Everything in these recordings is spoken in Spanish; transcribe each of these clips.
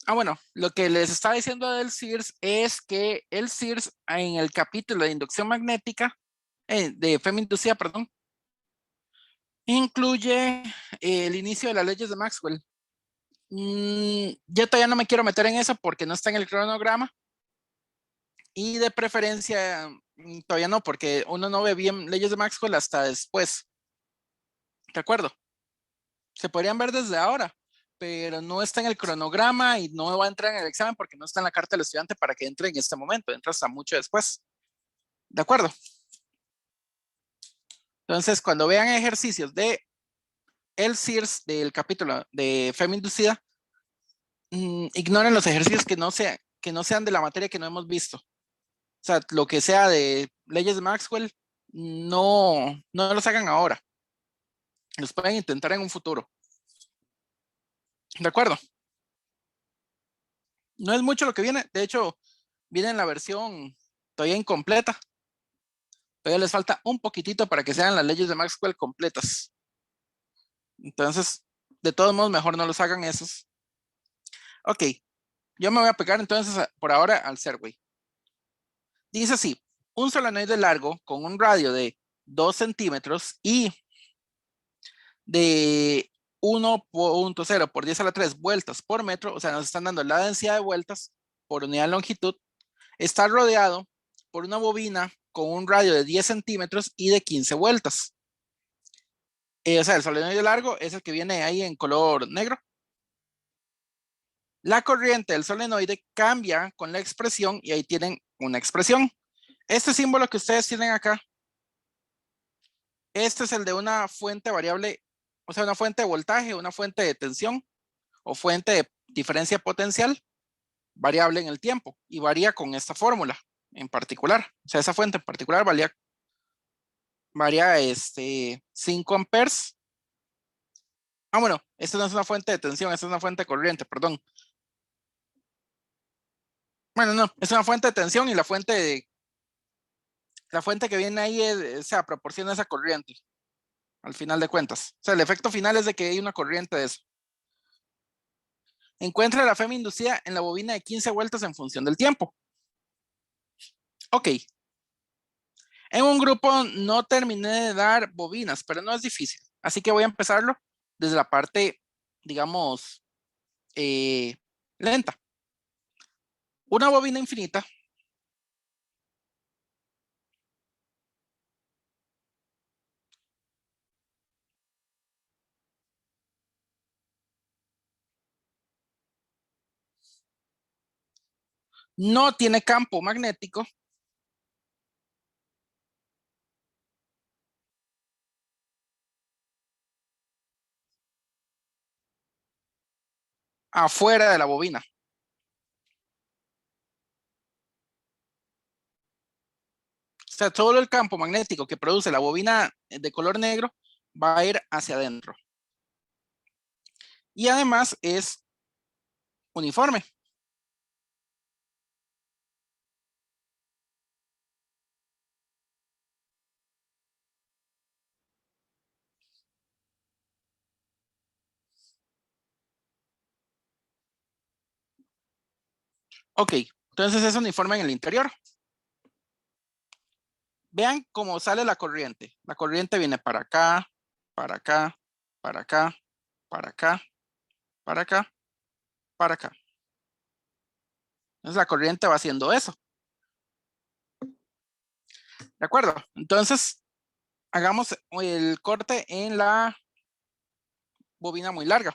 Bueno, lo que les estaba diciendo del SIRS es que el SIRS en el capítulo de inducción magnética, de inducida, perdón, incluye el inicio de las leyes de Maxwell. Yo todavía no me quiero meter en eso porque no está en el cronograma y de preferencia todavía no, porque uno no ve bien leyes de Maxwell hasta después. ¿De acuerdo? Se podrían ver desde ahora, pero no está en el cronograma y no va a entrar en el examen porque no está en la carta del estudiante para que entre en este momento, entra hasta mucho después. ¿De acuerdo? Entonces, cuando vean ejercicios de el SIRS del capítulo de FEM inducida, ignoren los ejercicios que no sean de la materia que no hemos visto. O sea, lo que sea de leyes de Maxwell, no los hagan ahora. Los pueden intentar en un futuro. ¿De acuerdo? No es mucho lo que viene. De hecho, viene en la versión todavía incompleta. Todavía les falta un poquitito para que sean las leyes de Maxwell completas. Entonces, de todos modos, mejor no los hagan esos. Ok, yo me voy a pegar entonces por ahora al Serway. Dice así, un solenoide largo con un radio de 2 centímetros y de 1.0 por 10 a la 3 vueltas por metro, o sea, nos están dando la densidad de vueltas por unidad de longitud, está rodeado por una bobina con un radio de 10 centímetros y de 15 vueltas. O sea, el solenoide largo es el que viene ahí en color negro. La corriente del solenoide cambia con la expresión y ahí tienen una expresión. Este símbolo que ustedes tienen acá, este es el de una fuente variable, o sea, una fuente de voltaje, una fuente de tensión o fuente de diferencia potencial variable en el tiempo y varía con esta fórmula en particular. O sea, esa fuente en particular varía 5 amperes. Bueno, esta no es una fuente de tensión, esta es una fuente de corriente, perdón. Bueno, no, es una fuente de tensión y la fuente que viene ahí o sea, proporciona esa corriente al final de cuentas. O sea, el efecto final es de que hay una corriente de eso. Encuentra la FEM inducida en la bobina de 15 vueltas en función del tiempo. Ok. En un grupo no terminé de dar bobinas, pero no es difícil. Así que voy a empezarlo desde la parte, digamos, lenta. Una bobina infinita no tiene campo magnético afuera de la bobina. O sea, todo el campo magnético que produce la bobina de color negro va a ir hacia adentro. Y además es uniforme. Ok, entonces es uniforme en el interior. Vean cómo sale la corriente. La corriente viene para acá, para acá, para acá, para acá, para acá, para acá. Entonces la corriente va haciendo eso. ¿De acuerdo? Entonces, hagamos el corte en la bobina muy larga.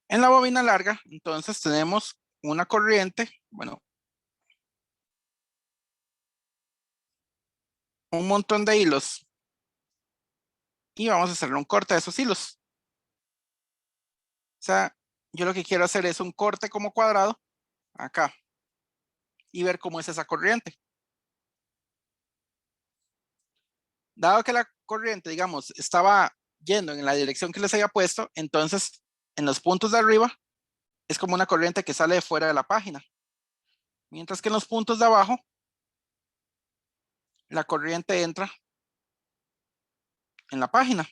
En la bobina larga, entonces tenemos una corriente, bueno, un montón de hilos y vamos a hacerle un corte a esos hilos. O sea, yo lo que quiero hacer es un corte como cuadrado acá y ver cómo es esa corriente. Dado que la corriente, digamos, estaba yendo en la dirección que les había puesto, entonces en los puntos de arriba es como una corriente que sale de fuera de la página. Mientras que en los puntos de abajo, la corriente entra en la página.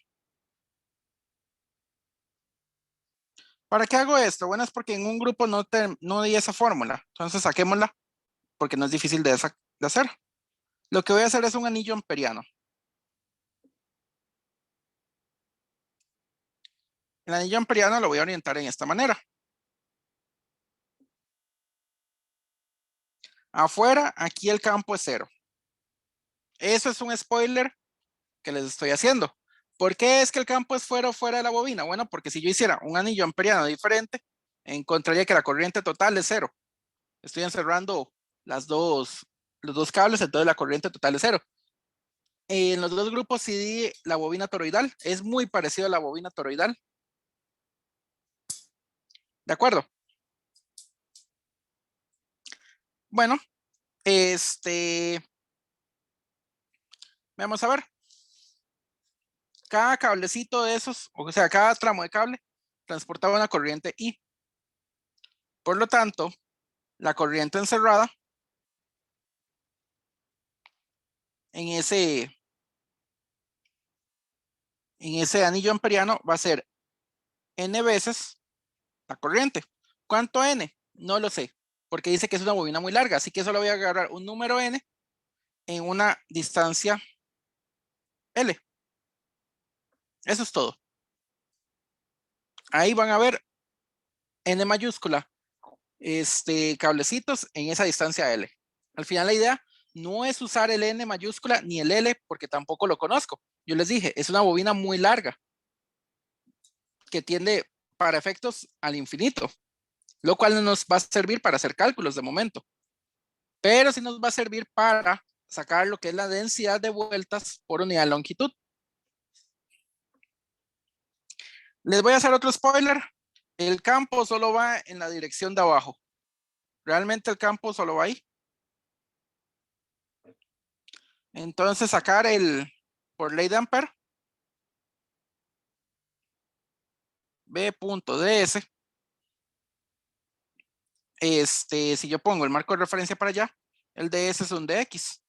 ¿Para qué hago esto? Bueno, es porque en un grupo no di esa fórmula. Entonces saquémosla porque no es difícil de hacer. Lo que voy a hacer es un anillo amperiano. El anillo amperiano lo voy a orientar en esta manera. Afuera, aquí el campo es 0. Eso es un spoiler que les estoy haciendo. ¿Por qué es que el campo es fuera o fuera de la bobina? Bueno, porque si yo hiciera un anillo amperiano diferente, encontraría que la corriente total es 0. Estoy encerrando los dos cables, entonces la corriente total es 0. En los dos grupos sí di la bobina toroidal. Es muy parecido a la bobina toroidal. ¿De acuerdo? Bueno, vamos a ver. Cada cablecito de esos, o sea, cada tramo de cable transportaba una corriente I. Por lo tanto, la corriente encerrada en ese anillo amperiano va a ser N veces la corriente. ¿Cuánto N? No lo sé, porque dice que es una bobina muy larga, así que solo voy a agarrar un número N en una distancia L. Eso es todo. Ahí van a ver N mayúscula, cablecitos en esa distancia L. Al final la idea no es usar el N mayúscula ni el L porque tampoco lo conozco. Yo les dije, es una bobina muy larga que tiende para efectos al infinito, lo cual no nos va a servir para hacer cálculos de momento, pero sí nos va a servir para sacar lo que es la densidad de vueltas por unidad de longitud. Les voy a hacer otro spoiler. El campo solo va en la dirección de abajo. Realmente el campo solo va ahí. Entonces sacar por ley de Ampere, B.ds, si yo pongo el marco de referencia para allá, el ds es un dx.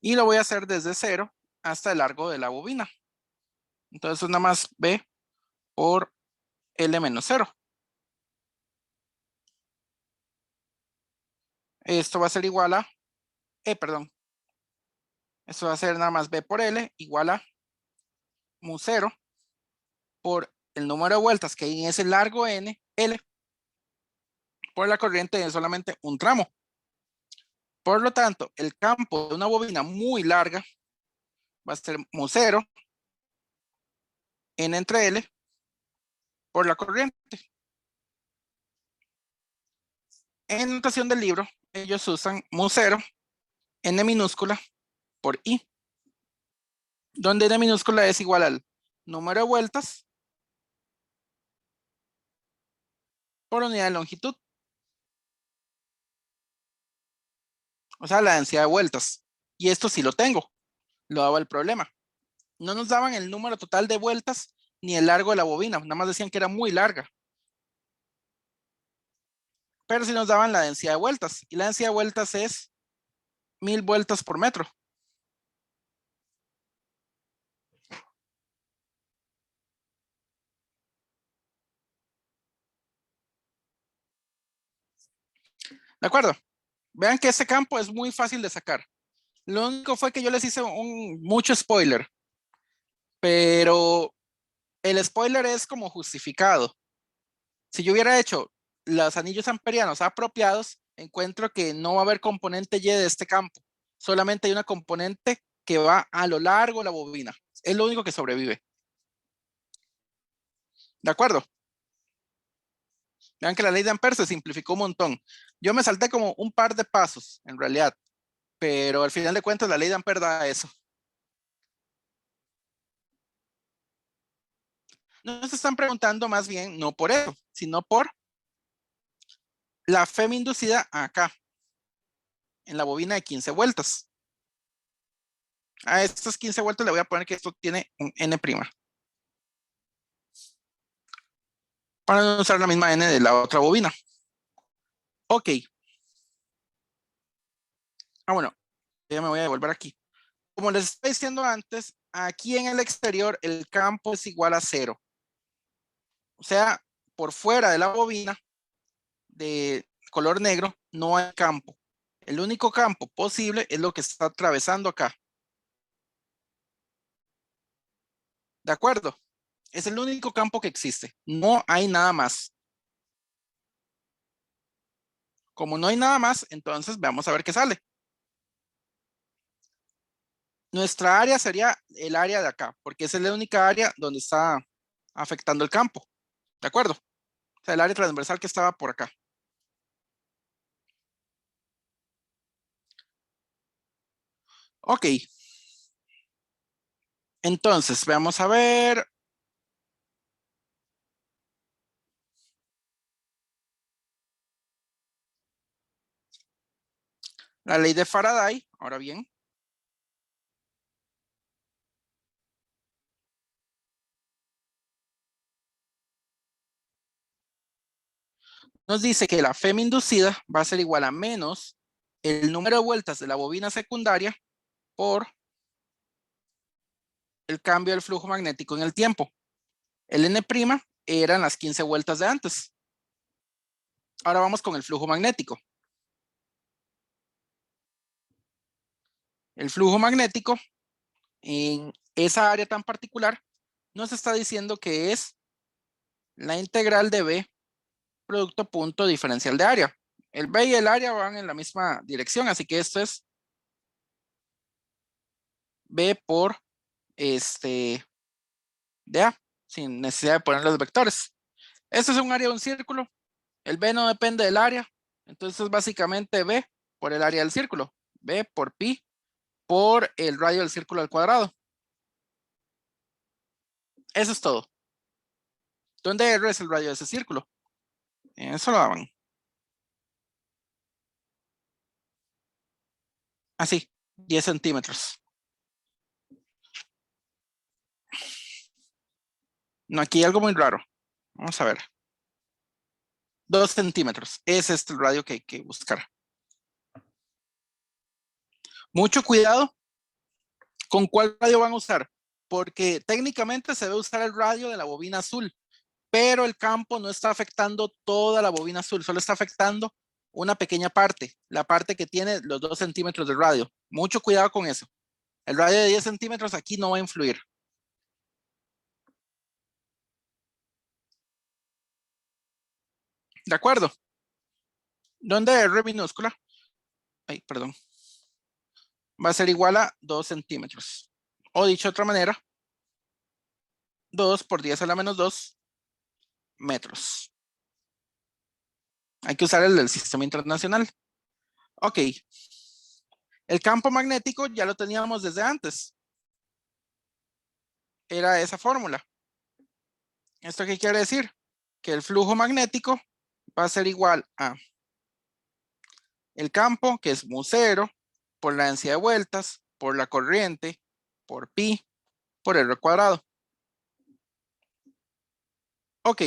Y lo voy a hacer desde 0 hasta el largo de la bobina. Entonces nada más B por L menos 0. Esto va a ser igual a, perdón. Esto va a ser nada más B por L igual a mu 0 por el número de vueltas que hay en ese largo N, L, por la corriente de solamente un tramo. Por lo tanto, el campo de una bobina muy larga va a ser mu 0 N entre L por la corriente. En notación del libro, ellos usan mu 0 N minúscula por I, donde N minúscula es igual al número de vueltas por unidad de longitud. O sea, la densidad de vueltas. Y esto sí lo tengo. Lo daba el problema. No nos daban el número total de vueltas ni el largo de la bobina. Nada más decían que era muy larga. Pero sí nos daban la densidad de vueltas. Y la densidad de vueltas es 1000 vueltas por metro. ¿De acuerdo? Vean que ese campo es muy fácil de sacar. Lo único fue que yo les hice mucho spoiler. Pero el spoiler es como justificado. Si yo hubiera hecho los anillos amperianos apropiados, encuentro que no va a haber componente Y de este campo. Solamente hay una componente que va a lo largo de la bobina. Es lo único que sobrevive. ¿De acuerdo? Vean que la ley de Ampere se simplificó un montón. Yo me salté como un par de pasos, en realidad. Pero al final de cuentas, la ley de Ampere da eso. No se están preguntando más bien, no por eso, sino por la FEM inducida acá. en la bobina de 15 vueltas. A estas 15 vueltas le voy a poner que esto tiene un N'. Para no usar la misma N de la otra bobina. Ok. Bueno, ya me voy a devolver aquí. Como les estaba diciendo antes, aquí en el exterior el campo es igual a 0. O sea, por fuera de la bobina de color negro no hay campo. El único campo posible es lo que está atravesando acá. ¿De acuerdo? Es el único campo que existe. No hay nada más. Como no hay nada más, entonces vamos a ver qué sale. Nuestra área sería el área de acá, porque esa es la única área donde está afectando el campo. ¿De acuerdo? O sea, el área transversal que estaba por acá. Ok. Entonces, vamos a ver. La ley de Faraday. Ahora bien. Nos dice que la FEM inducida va a ser igual a menos el número de vueltas de la bobina secundaria por el cambio del flujo magnético en el tiempo. El N' eran las 15 vueltas de antes. Ahora vamos con el flujo magnético. El flujo magnético en esa área tan particular nos está diciendo que es la integral de B producto punto diferencial de área. El B y el área van en la misma dirección, así que esto es B por de A, sin necesidad de poner los vectores. Este es un área de un círculo. El B no depende del área. Entonces es básicamente B por el área del círculo. B por pi por el radio del círculo al cuadrado. Eso es todo. ¿Dónde R es el radio de ese círculo? Eso lo daban. Así, 10 centímetros. No, aquí hay algo muy raro. Vamos a ver. 2 centímetros. Ese es el radio que hay que buscar. Mucho cuidado con cuál radio van a usar, porque técnicamente se debe usar el radio de la bobina azul, pero el campo no está afectando toda la bobina azul, solo está afectando una pequeña parte, la parte que tiene los 2 centímetros de radio. Mucho cuidado con eso. El radio de 10 centímetros aquí no va a influir. ¿De acuerdo? Donde R minúscula, ay, perdón, va a ser igual a 2 centímetros. O dicho de otra manera, 2 por 10 a la menos 2 metros. Hay que usar el del sistema internacional. Ok. El campo magnético ya lo teníamos desde antes. Era esa fórmula. ¿Esto qué quiere decir? Que el flujo magnético va a ser igual a el campo, que es mu0, por la densidad de vueltas, por la corriente, por pi, por r cuadrado. Ok.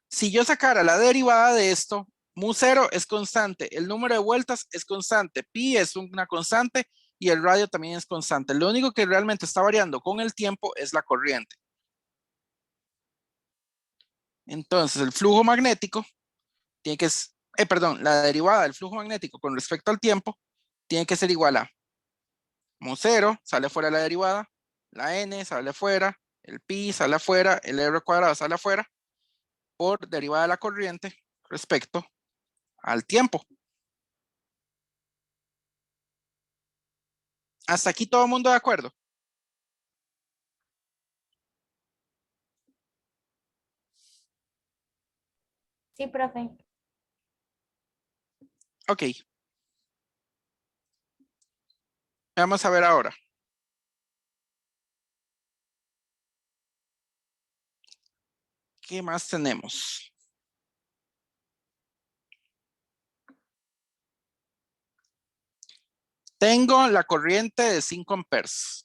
Si yo sacara la derivada de esto, mu0 es constante, el número de vueltas es constante, pi es una constante y el radio también es constante. Lo único que realmente está variando con el tiempo es la corriente. Entonces, el flujo magnético tiene que, perdón, la derivada del flujo magnético con respecto al tiempo tiene que ser igual a mu0, sale fuera la derivada, la n sale fuera, el pi sale afuera, el r cuadrado sale afuera, por derivada de la corriente respecto al tiempo. Hasta aquí todo el mundo de acuerdo. Sí, profe. Ok. Vamos a ver ahora. ¿Qué más tenemos? Tengo la corriente de 5 amperes.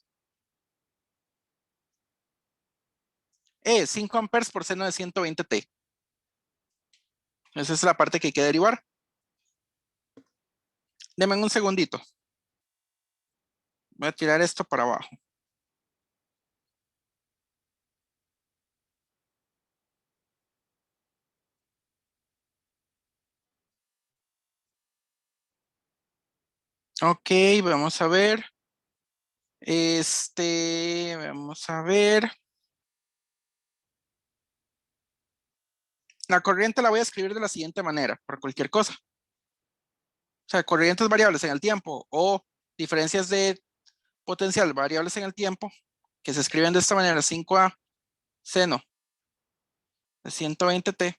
5 amperes por seno de 120t. Esa es la parte que hay que derivar. Denme un segundito. Voy a tirar esto para abajo. Ok, vamos a ver. Vamos a ver. La corriente la voy a escribir de la siguiente manera, por cualquier cosa. O sea, corrientes variables en el tiempo o diferencias de potencial variables en el tiempo, que se escriben de esta manera, 5A seno de 120t.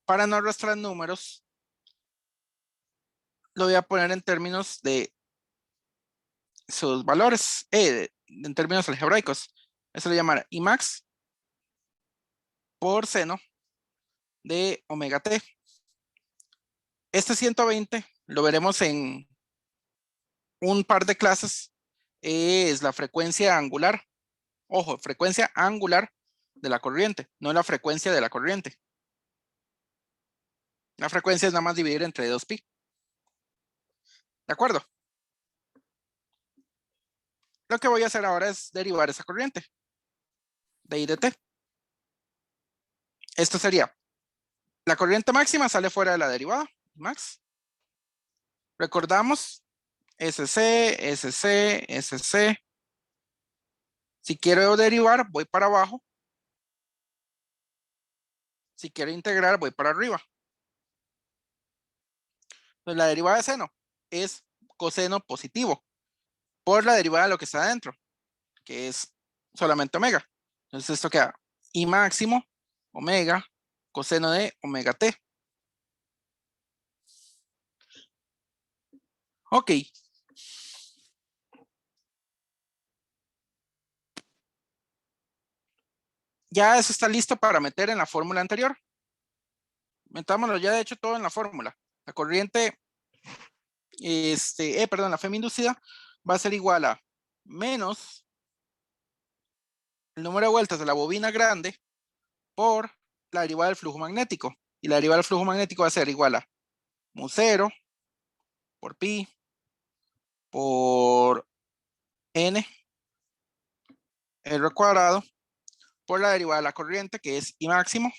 Para no arrastrar números, lo voy a poner en términos de sus valores, en términos algebraicos. Eso le llamará I max por seno de omega t. Este 120 lo veremos en un par de clases. Es la frecuencia angular. Ojo, frecuencia angular de la corriente, no la frecuencia de la corriente. La frecuencia es nada más dividir entre 2pi. ¿De acuerdo? Lo que voy a hacer ahora es derivar esa corriente de I de t. Esto sería, la corriente máxima sale fuera de la derivada, max. Recordamos, SC, SC, SC. Si quiero derivar, voy para abajo. Si quiero integrar, voy para arriba. Entonces, la derivada de seno es coseno positivo por la derivada de lo que está adentro, que es solamente omega. Entonces esto queda I máximo, omega, coseno de omega t. Ok. Ya eso está listo para meter en la fórmula anterior. Metámoslo ya de hecho todo en la fórmula. La corriente, la Fm inducida va a ser igual a menos el número de vueltas de la bobina grande por la derivada del flujo magnético. Y la derivada del flujo magnético va a ser igual a mu0 por pi por n r cuadrado por la derivada de la corriente, que es I máximo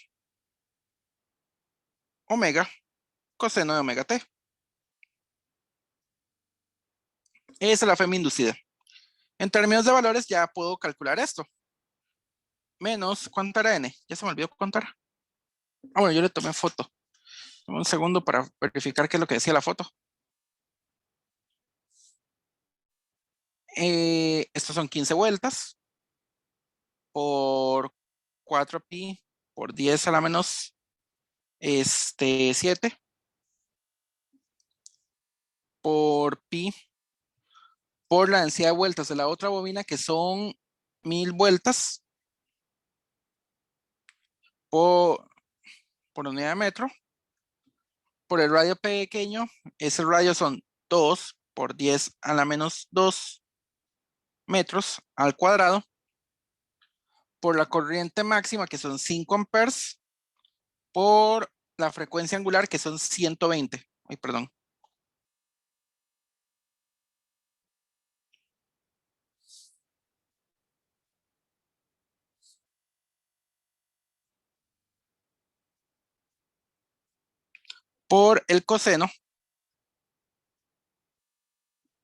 omega coseno de omega t. Esa es la Fm inducida. En términos de valores ya puedo calcular esto. Menos, ¿cuánto era n? Ya se me olvidó contar. Ah, bueno, yo le tomé foto. Un segundo para verificar qué es lo que decía la foto. Estos son 15 vueltas por 4pi por 10 a la menos 7 por pi por la densidad de vueltas de la otra bobina, que son 1000 vueltas por unidad de metro. Por el radio pequeño, ese radio son 2 por 10 a la menos 2 metros al cuadrado. Por la corriente máxima, que son 5 amperes, por la frecuencia angular, que son 120. Ay, perdón. Por el coseno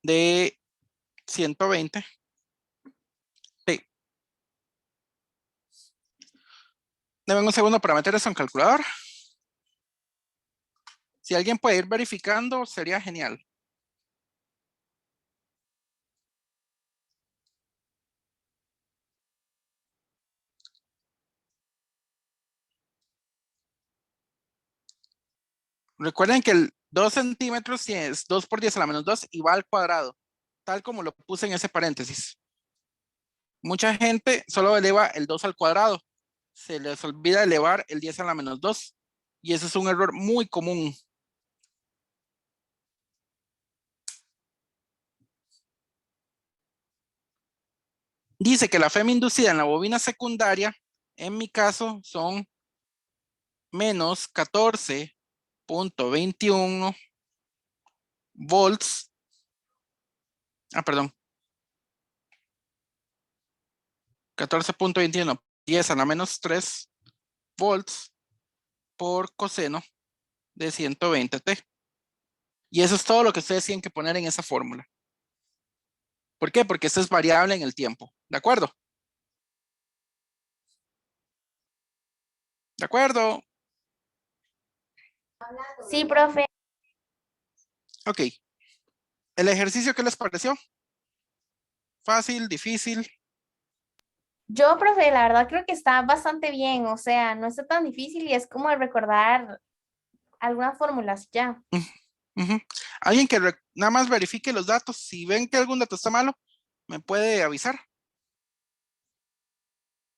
de 120. Sí. Deme un segundo para meter eso en calculador. Si alguien puede ir verificando, sería genial. Recuerden que el 2 centímetros es 2 por 10 a la menos 2 y va al cuadrado, tal como lo puse en ese paréntesis. Mucha gente solo eleva el 2 al cuadrado. Se les olvida elevar el 10 a la menos 2. Y ese es un error muy común. Dice que la FEM inducida en la bobina secundaria, en mi caso, son menos 14.21 volts. Perdón. 14.21, 10 a la menos 3 volts por coseno de 120t. Y eso es todo lo que ustedes tienen que poner en esa fórmula. ¿Por qué? Porque esto es variable en el tiempo. ¿De acuerdo? ¿De acuerdo? Sí, profe. Ok. ¿El ejercicio qué les pareció? ¿Fácil? ¿Difícil? Yo, profe, la verdad creo que está bastante bien, o sea, no está tan difícil y es como recordar algunas fórmulas ya. Ujú. Alguien que nada más verifique los datos. Si ven que algún dato está malo, me puede avisar.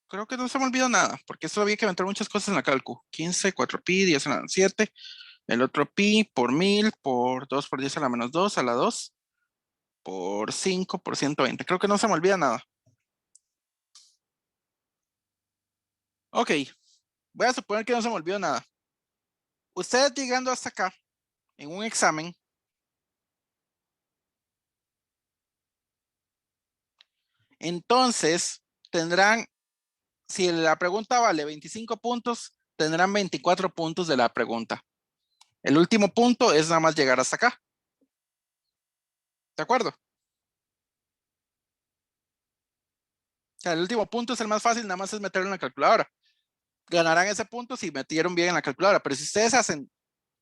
Creo que no se me olvidó nada, porque eso había que meter muchas cosas en la cálculo. 15, 4pi, 10 a la 7. El otro pi por 1000, por 2 por 10 a la menos 2, a la 2, por 5, por 120. Creo que no se me olvida nada. Ok, voy a suponer que no se me olvidó nada. Ustedes llegando hasta acá, en un examen, entonces tendrán, si la pregunta vale 25 puntos, tendrán 24 puntos de la pregunta. El último punto es nada más llegar hasta acá. ¿De acuerdo? O sea, el último punto es el más fácil, nada más es meterlo en la calculadora. Ganarán ese punto si metieron bien en la calculadora, pero si ustedes hacen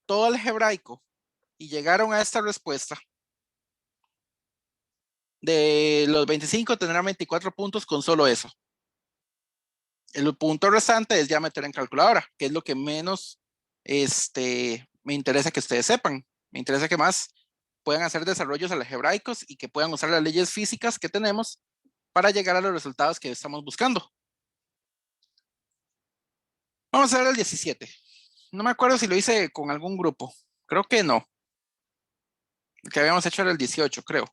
todo el algebraico y llegaron a esta respuesta, de los 25 tendrán 24 puntos con solo eso. El punto restante es ya meter en calculadora, que es lo que menos me interesa que ustedes sepan. Me interesa que más puedan hacer desarrollos algebraicos y que puedan usar las leyes físicas que tenemos para llegar a los resultados que estamos buscando. Vamos a ver el 17. No me acuerdo si lo hice con algún grupo. Creo que no. El que habíamos hecho era el 18, creo.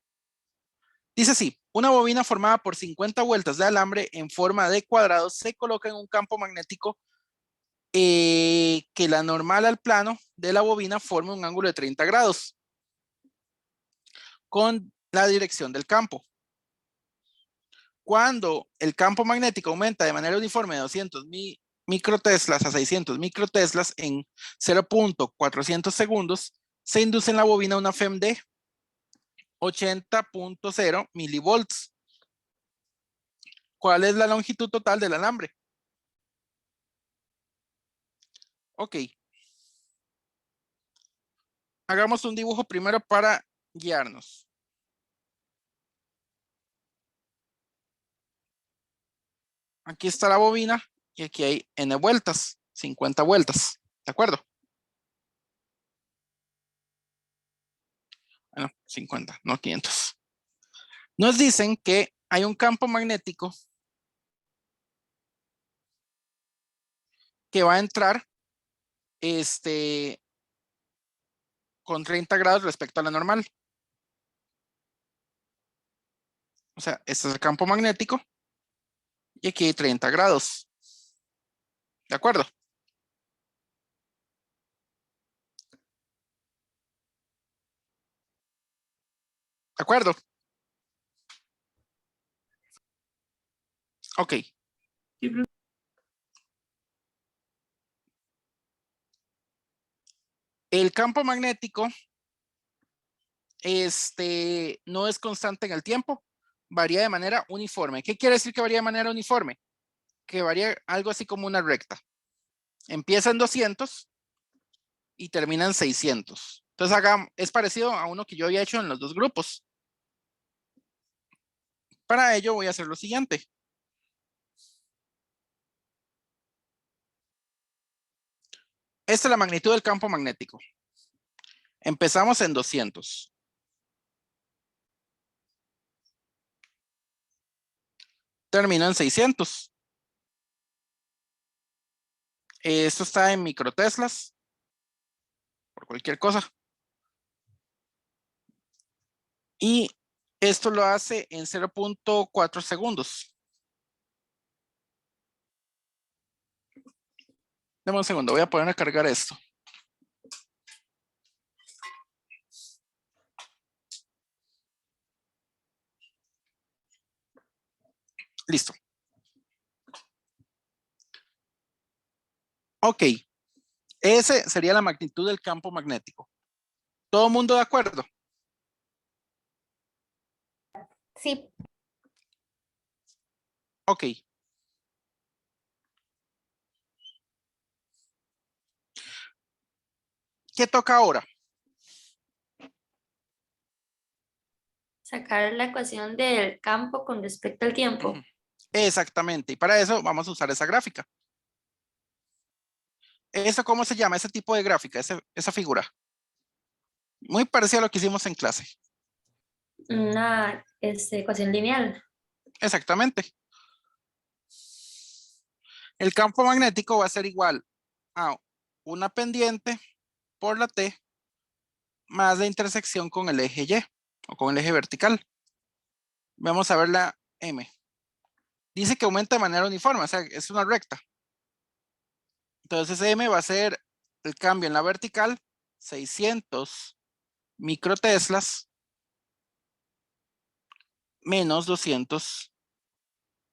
Dice así: una bobina formada por 50 vueltas de alambre en forma de cuadrado se coloca en un campo magnético que la normal al plano de la bobina forma un ángulo de 30 grados con la dirección del campo. Cuando el campo magnético aumenta de manera uniforme de 200 microteslas a 600 microteslas en 0.400 segundos, se induce en la bobina una FEM de 80.0 milivolts. ¿Cuál es la longitud total del alambre? Ok. Hagamos un dibujo primero para guiarnos. Aquí está la bobina y aquí hay n vueltas, 50 vueltas. ¿De acuerdo? Bueno, 50, no 500. Nos dicen que hay un campo magnético que va a entrar con 30 grados respecto a la normal. O sea, este es el campo magnético y aquí hay 30 grados. ¿De acuerdo? ¿De acuerdo? Ok. El campo magnético no es constante en el tiempo, varía de manera uniforme. ¿Qué quiere decir que varía de manera uniforme? Que varía algo así como una recta. Empieza en 200 y termina en 600. Entonces es parecido a uno que yo había hecho en los dos grupos. Para ello voy a hacer lo siguiente. Esta es la magnitud del campo magnético. Empezamos en 200. Termina en 600. Esto está en microteslas. Por cualquier cosa. Y esto lo hace en 0.4 segundos. Deme un segundo, voy a poner a cargar esto. Listo. Ok, ese sería la magnitud del campo magnético. ¿Todo el mundo de acuerdo? Sí, Ok. ¿Qué toca ahora? Sacar la ecuación del campo con respecto al tiempo. Ujú. Exactamente, y para eso vamos a usar esa gráfica. ¿Eso cómo se llama? Ese tipo de gráfica, esa figura. Muy parecido a lo que hicimos en clase. Una ecuación lineal. Exactamente. El campo magnético va a ser igual a una pendiente por la T más la intersección con el eje Y o con el eje vertical. Vamos a ver la M. Dice que aumenta de manera uniforme, o sea, es una recta. Entonces M va a ser el cambio en la vertical, 600 microteslas menos 200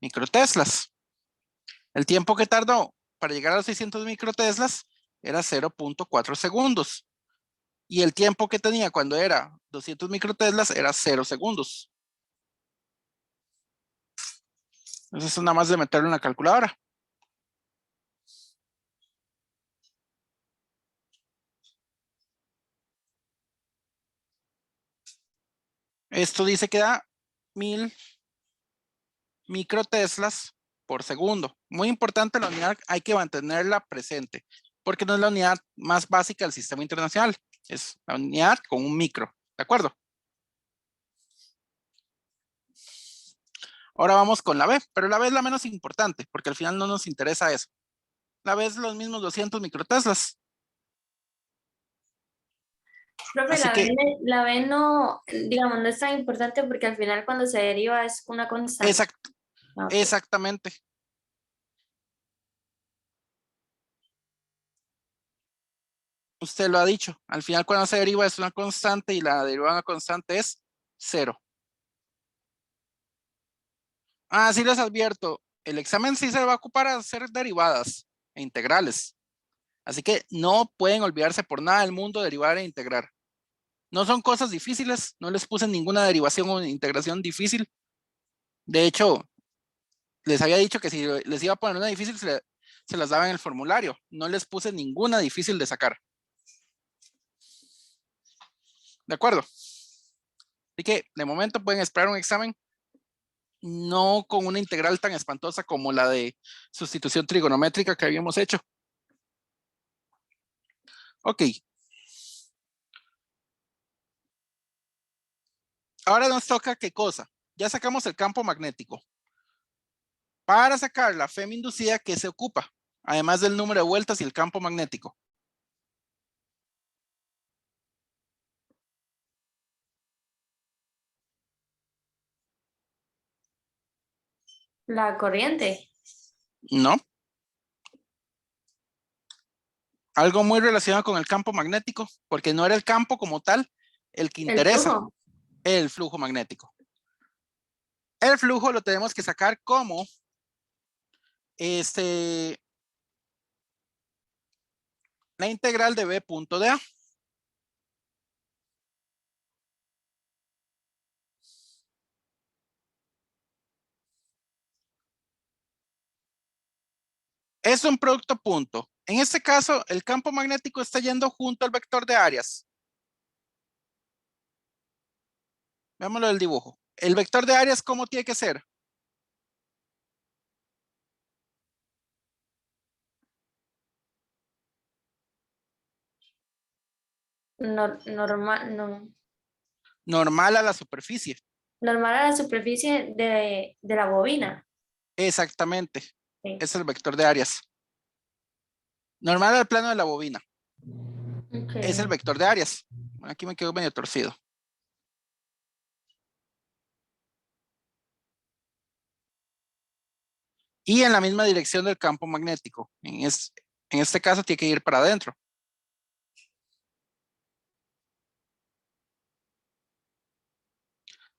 microteslas. El tiempo que tardó para llegar a los 600 microteslas era 0.4 segundos. Y el tiempo que tenía cuando era 200 microteslas era 0 segundos. Entonces es nada más de meterlo en la calculadora. Esto dice que da 1000 microteslas por segundo. Muy importante la unidad, hay que mantenerla presente, porque no es la unidad más básica del sistema internacional, es la unidad con un micro, ¿de acuerdo? Ahora vamos con la B, pero la B es la menos importante, porque al final no nos interesa eso. La B es los mismos 200 microteslas. Profe, Así que, la B no, digamos, no es tan importante porque al final cuando se deriva es una constante. Ah, ok. exactamente. Usted lo ha dicho, al final cuando se deriva es una constante y la derivada de una constante es 0. Ah, sí les advierto, el examen sí se va a ocupar a hacer derivadas e integrales. Así que no pueden olvidarse por nada del mundo derivar e integrar. No son cosas difíciles, no les puse ninguna derivación o integración difícil. De hecho, les había dicho que si les iba a poner una difícil, se las daba en el formulario. No les puse ninguna difícil de sacar. ¿De acuerdo? Así que de momento pueden esperar un examen no con una integral tan espantosa como la de sustitución trigonométrica que habíamos hecho. Ok. Ahora nos toca ¿qué cosa? Ya sacamos el campo magnético. Para sacar la FEM inducida, ¿qué se ocupa? Además del número de vueltas y el campo magnético. La corriente. No. Algo muy relacionado con el campo magnético, porque no era el campo como tal el que El interesa, flujo. el flujo magnético. El flujo lo tenemos que sacar como la integral de B punto de A. Es un producto punto. En este caso, el campo magnético está yendo junto al vector de áreas. Veámoslo del dibujo. El vector de áreas, ¿cómo tiene que ser? Normal, no. Normal a la superficie. Normal a la superficie de la bobina. Exactamente. Sí. Es el vector de áreas. Normal al plano de la bobina. Es el Ok. vector de áreas. Aquí me quedo medio torcido. Y en la misma dirección del campo magnético. en este caso tiene que ir para adentro.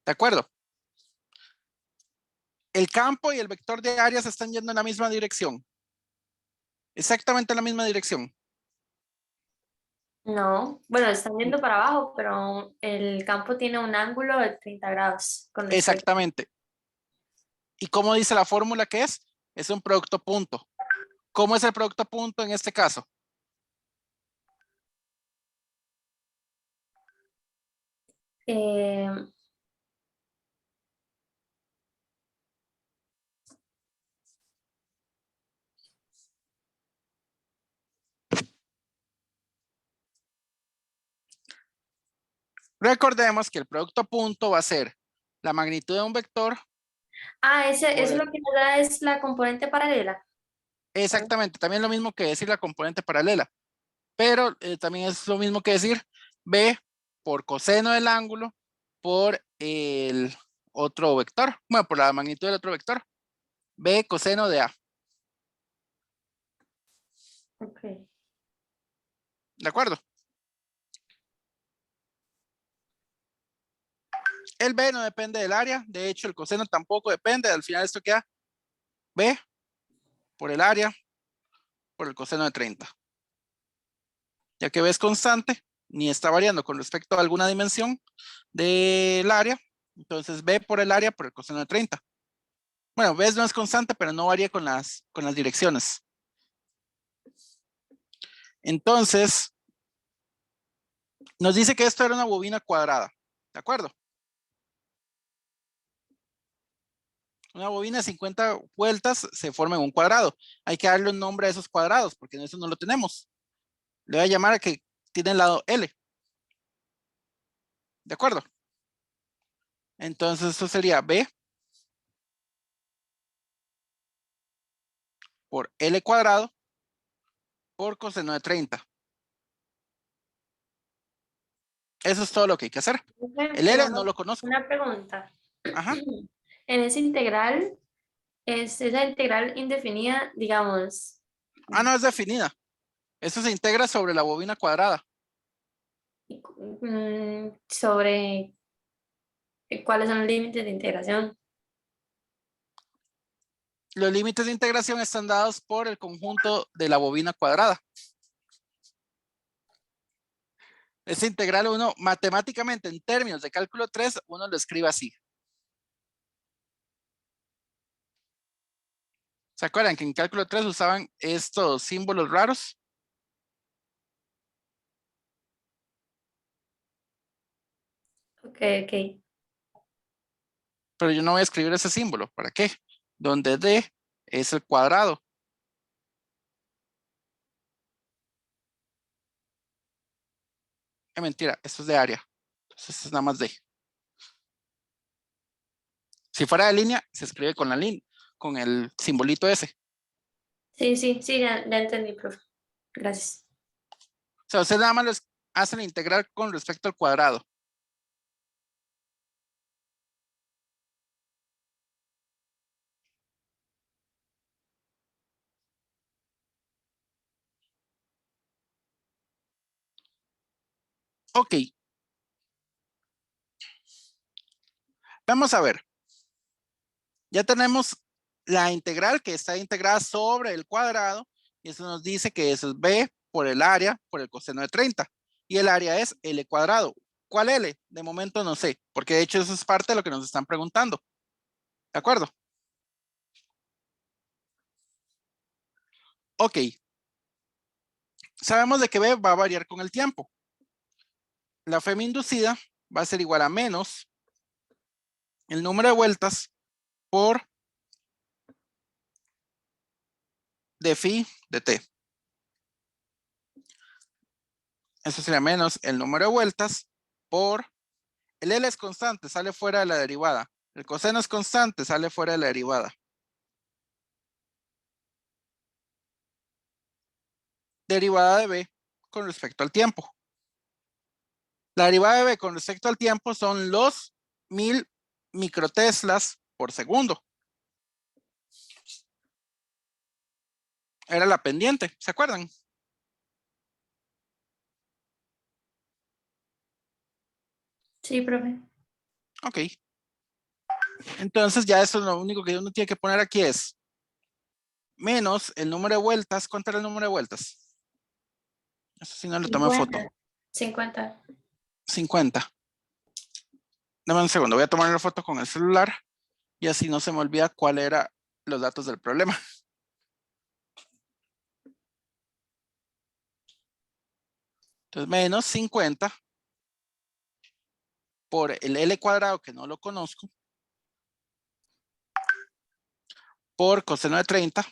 ¿De acuerdo? El campo y el vector de área se están yendo en la misma dirección. Exactamente en la misma dirección. No, bueno, están yendo para abajo, pero el campo tiene un ángulo de 30 grados con respecto. Exactamente. ¿Y cómo dice la fórmula que es? Es un producto punto. ¿Cómo es el producto punto en este caso? Recordemos que el producto punto va a ser la magnitud de un vector. Eso es lo que nos da es la componente paralela. Exactamente, también lo mismo que decir la componente paralela, pero también es lo mismo que decir B por coseno del ángulo por el otro vector, bueno, por la magnitud del otro vector, B coseno de A. Ok. ¿De acuerdo? El B no depende del área, de hecho el coseno tampoco depende, al final esto queda B por el área por el coseno de 30. Ya que B es constante, ni está variando con respecto a alguna dimensión del área, entonces B por el área por el coseno de 30. Bueno, B no es constante, pero no varía con las direcciones. Entonces, nos dice que esto era una bobina cuadrada, ¿de acuerdo? Una bobina de 50 vueltas se forma en un cuadrado. Hay que darle un nombre a esos cuadrados, porque en eso no lo tenemos. Le voy a llamar a que tiene el lado L. ¿De acuerdo? Entonces, esto sería B por L cuadrado por coseno de 30. Eso es todo lo que hay que hacer. El L no lo conozco. Una pregunta. Ajá. En esa integral, es esa integral indefinida, digamos. Ah, no es definida. Eso se integra sobre la bobina cuadrada. Sobre cuáles son los límites de integración. Los límites de integración están dados por el conjunto de la bobina cuadrada. Esa integral uno matemáticamente en términos de cálculo 3, uno lo escribe así. ¿Se acuerdan que en cálculo 3 usaban estos símbolos raros? Ok, ok. Pero yo no voy a escribir ese símbolo. ¿Para qué? Donde D es el cuadrado. Es mentira, esto es de área. Entonces esto es nada más D. Si fuera de línea, se escribe con la línea, con el simbolito ese. Sí, ya entendí, profe. Gracias. O sea, usted nada más lo hacen integrar con respecto al cuadrado. Ok. Vamos a ver. Ya tenemos la integral que está integrada sobre el cuadrado y eso nos dice que eso es B por el área por el coseno de 30 y el área es L cuadrado. ¿Cuál L? De momento no sé, porque de hecho eso es parte de lo que nos están preguntando. ¿De acuerdo? Ok. Sabemos de que B va a variar con el tiempo. La FEM inducida va a ser igual a menos el número de vueltas por de phi de t. Eso sería menos el número de vueltas por el L es constante, sale fuera de la derivada. El coseno es constante, sale fuera de la derivada. Derivada de B con respecto al tiempo. La derivada de B con respecto al tiempo son los 1000 microteslas por segundo. era la pendiente, ¿se acuerdan? Sí, profe. Ok. Entonces ya eso es lo único que uno tiene que poner aquí es menos el número de vueltas. ¿Cuánto era el número de vueltas? Eso sí no le tomé foto. 50. 50. Dame un segundo, voy a tomar la foto con el celular y así no se me olvida cuál era los datos del problema. Entonces menos 50 por el L cuadrado que no lo conozco por coseno de 30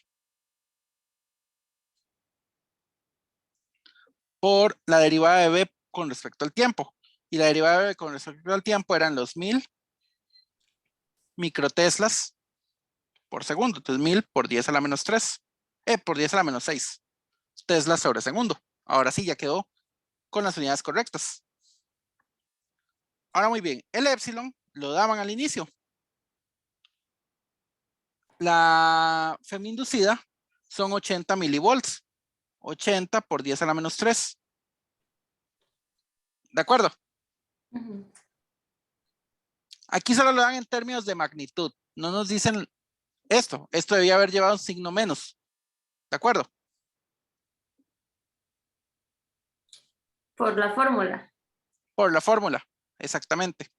por la derivada de B con respecto al tiempo. Y la derivada de B con respecto al tiempo eran los 1000 microteslas por segundo. Entonces 1000 por 10 a la menos 3. Por 10 a la menos 6. Teslas sobre segundo. Ahora sí, ya quedó con las unidades correctas. Ahora muy bien, el épsilon lo daban al inicio. La femi-inducida son 80 milivolts. 80 por 10 a la menos 3. ¿De acuerdo? Aquí solo lo dan en términos de magnitud. No nos dicen esto. Esto debía haber llevado un signo menos. ¿De acuerdo? Por la fórmula. Por la fórmula. Exactamente.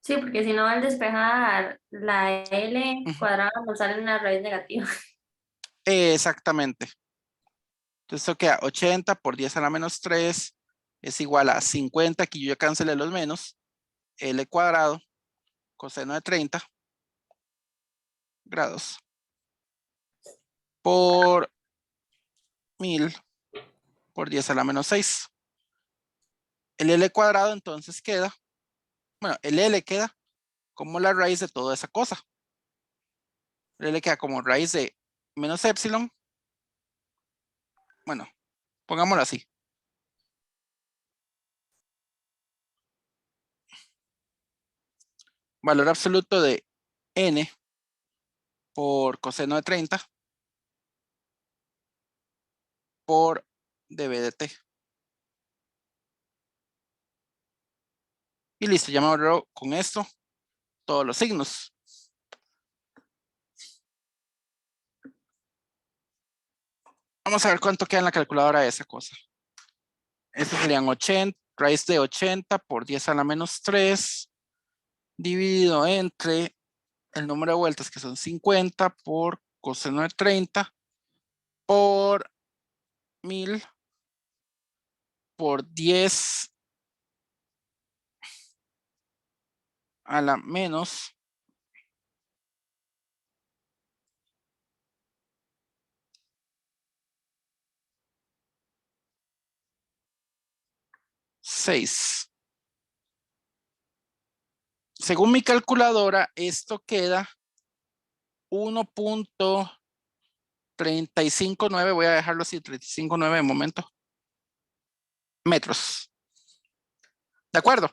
Sí, porque si no al despejar la L cuadrada nos sale una raíz negativa. Exactamente. Entonces esto queda 80 por 10 a la menos 3 es igual a 50. Aquí yo ya cancelé los menos. L cuadrado coseno de 30 grados por 1000 por 10 a la menos 6. El L cuadrado entonces queda, bueno, el L queda como la raíz de toda esa cosa. El L queda como raíz de menos épsilon. Bueno, pongámoslo así. Valor absoluto de n por coseno de 30 por dB de t. Y listo, ya me ahorró con esto todos los signos. Vamos a ver cuánto queda en la calculadora de esa cosa. Estos serían 80, raíz de 80 por 10 a la menos 3 dividido entre el número de vueltas que son 50 por coseno de 30 por 1000 por 10 a la menos 6. Según mi calculadora, esto queda 1.359, voy a dejarlo así, 35.9 de momento, metros. ¿De acuerdo?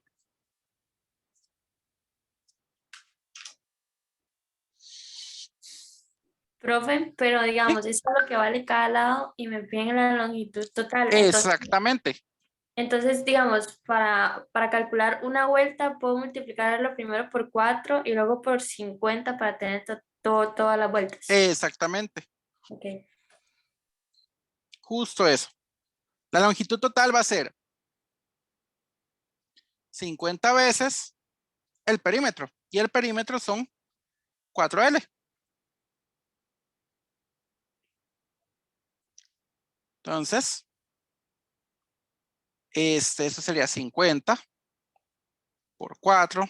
Profe, pero digamos, esto es lo que vale cada lado y me piden la longitud total. Exactamente. Entonces, digamos, para calcular una vuelta, puedo multiplicarlo primero por 4 y luego por 50 para tener todas las vueltas. Exactamente. Ok. Justo eso. La longitud total va a ser 50 veces el perímetro. Y el perímetro son 4L. Entonces, eso sería 50 por 4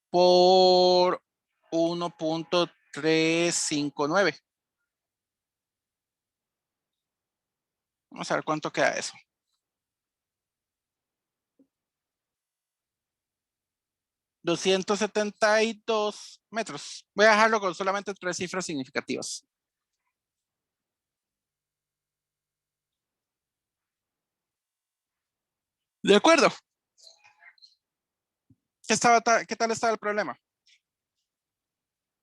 por 1.359. Vamos a ver cuánto queda eso. 272 metros. Voy a dejarlo con solamente 3 cifras significativas. ¿De acuerdo? ¿Qué tal estaba el problema?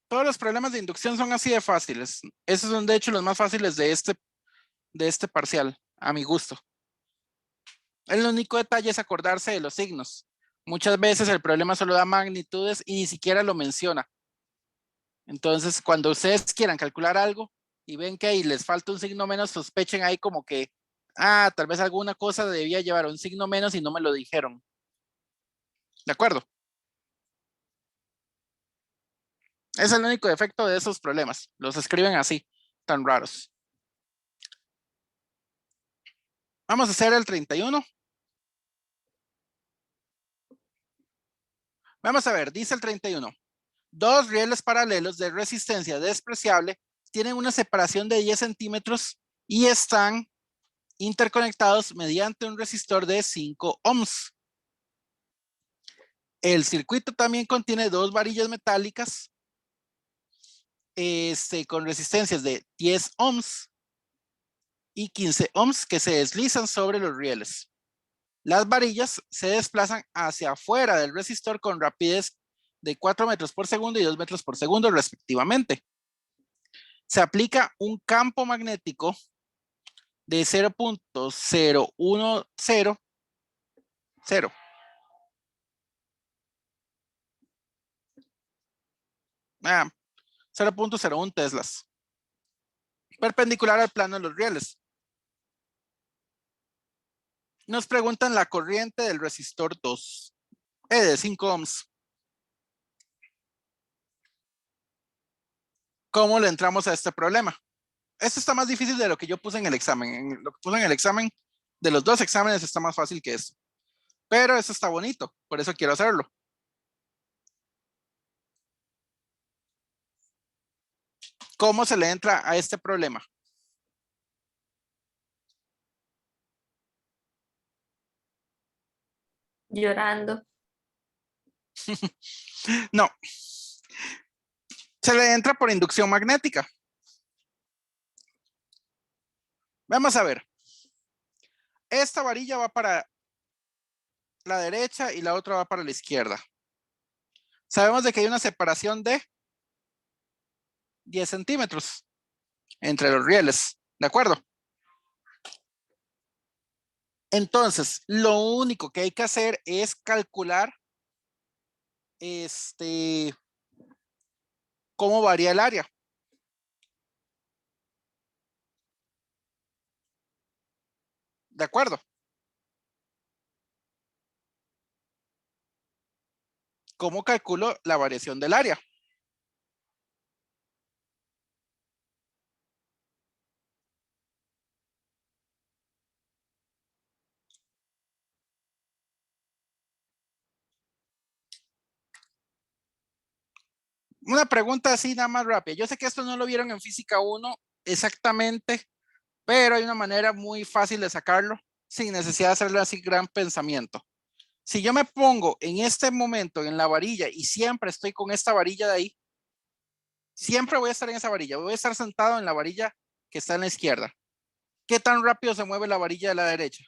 Todos los problemas de inducción son así de fáciles. Esos son de hecho los más fáciles de este parcial, a mi gusto. El único detalle es acordarse de los signos. Muchas veces el problema solo da magnitudes y ni siquiera lo menciona. Entonces, cuando ustedes quieran calcular algo y ven que ahí les falta un signo menos, sospechen ahí como que, tal vez alguna cosa debía llevar un signo menos y no me lo dijeron. ¿De acuerdo? Es el único defecto de esos problemas. Los escriben así, tan raros. Vamos a hacer el 31. Vamos a ver, dice el 31. Dos rieles paralelos de resistencia despreciable tienen una separación de 10 centímetros y están interconectados mediante un resistor de 5 ohms. El circuito también contiene dos varillas metálicas con resistencias de 10 ohms y 15 ohms que se deslizan sobre los rieles. Las varillas se desplazan hacia afuera del resistor con rapidez de 4 metros por segundo y 2 metros por segundo respectivamente. Se aplica un campo magnético de 0.0100 0.01 teslas perpendicular al plano de los rieles. Nos preguntan la corriente del resistor 2 de 5 ohms. ¿Cómo le entramos a este problema? Esto está más difícil de lo que yo puse en el examen. Lo que puse en el examen de los dos exámenes está más fácil que esto. Pero eso está bonito, por eso quiero hacerlo. ¿Cómo se le entra a este problema? Llorando. No. Se le entra por inducción magnética. Vamos a ver. Esta varilla va para la derecha y la otra va para la izquierda. Sabemos de que hay una separación de 10 centímetros entre los rieles. ¿De acuerdo? Entonces, lo único que hay que hacer es calcular cómo varía el área. ¿De acuerdo? ¿Cómo calculo la variación del área? Una pregunta así nada más rápida. Yo sé que esto no lo vieron en física 1 exactamente, pero hay una manera muy fácil de sacarlo sin necesidad de hacerle así gran pensamiento. Si yo me pongo en este momento en la varilla y siempre estoy con esta varilla de ahí, siempre voy a estar en esa varilla. Voy a estar sentado en la varilla que está en la izquierda. ¿Qué tan rápido se mueve la varilla de la derecha?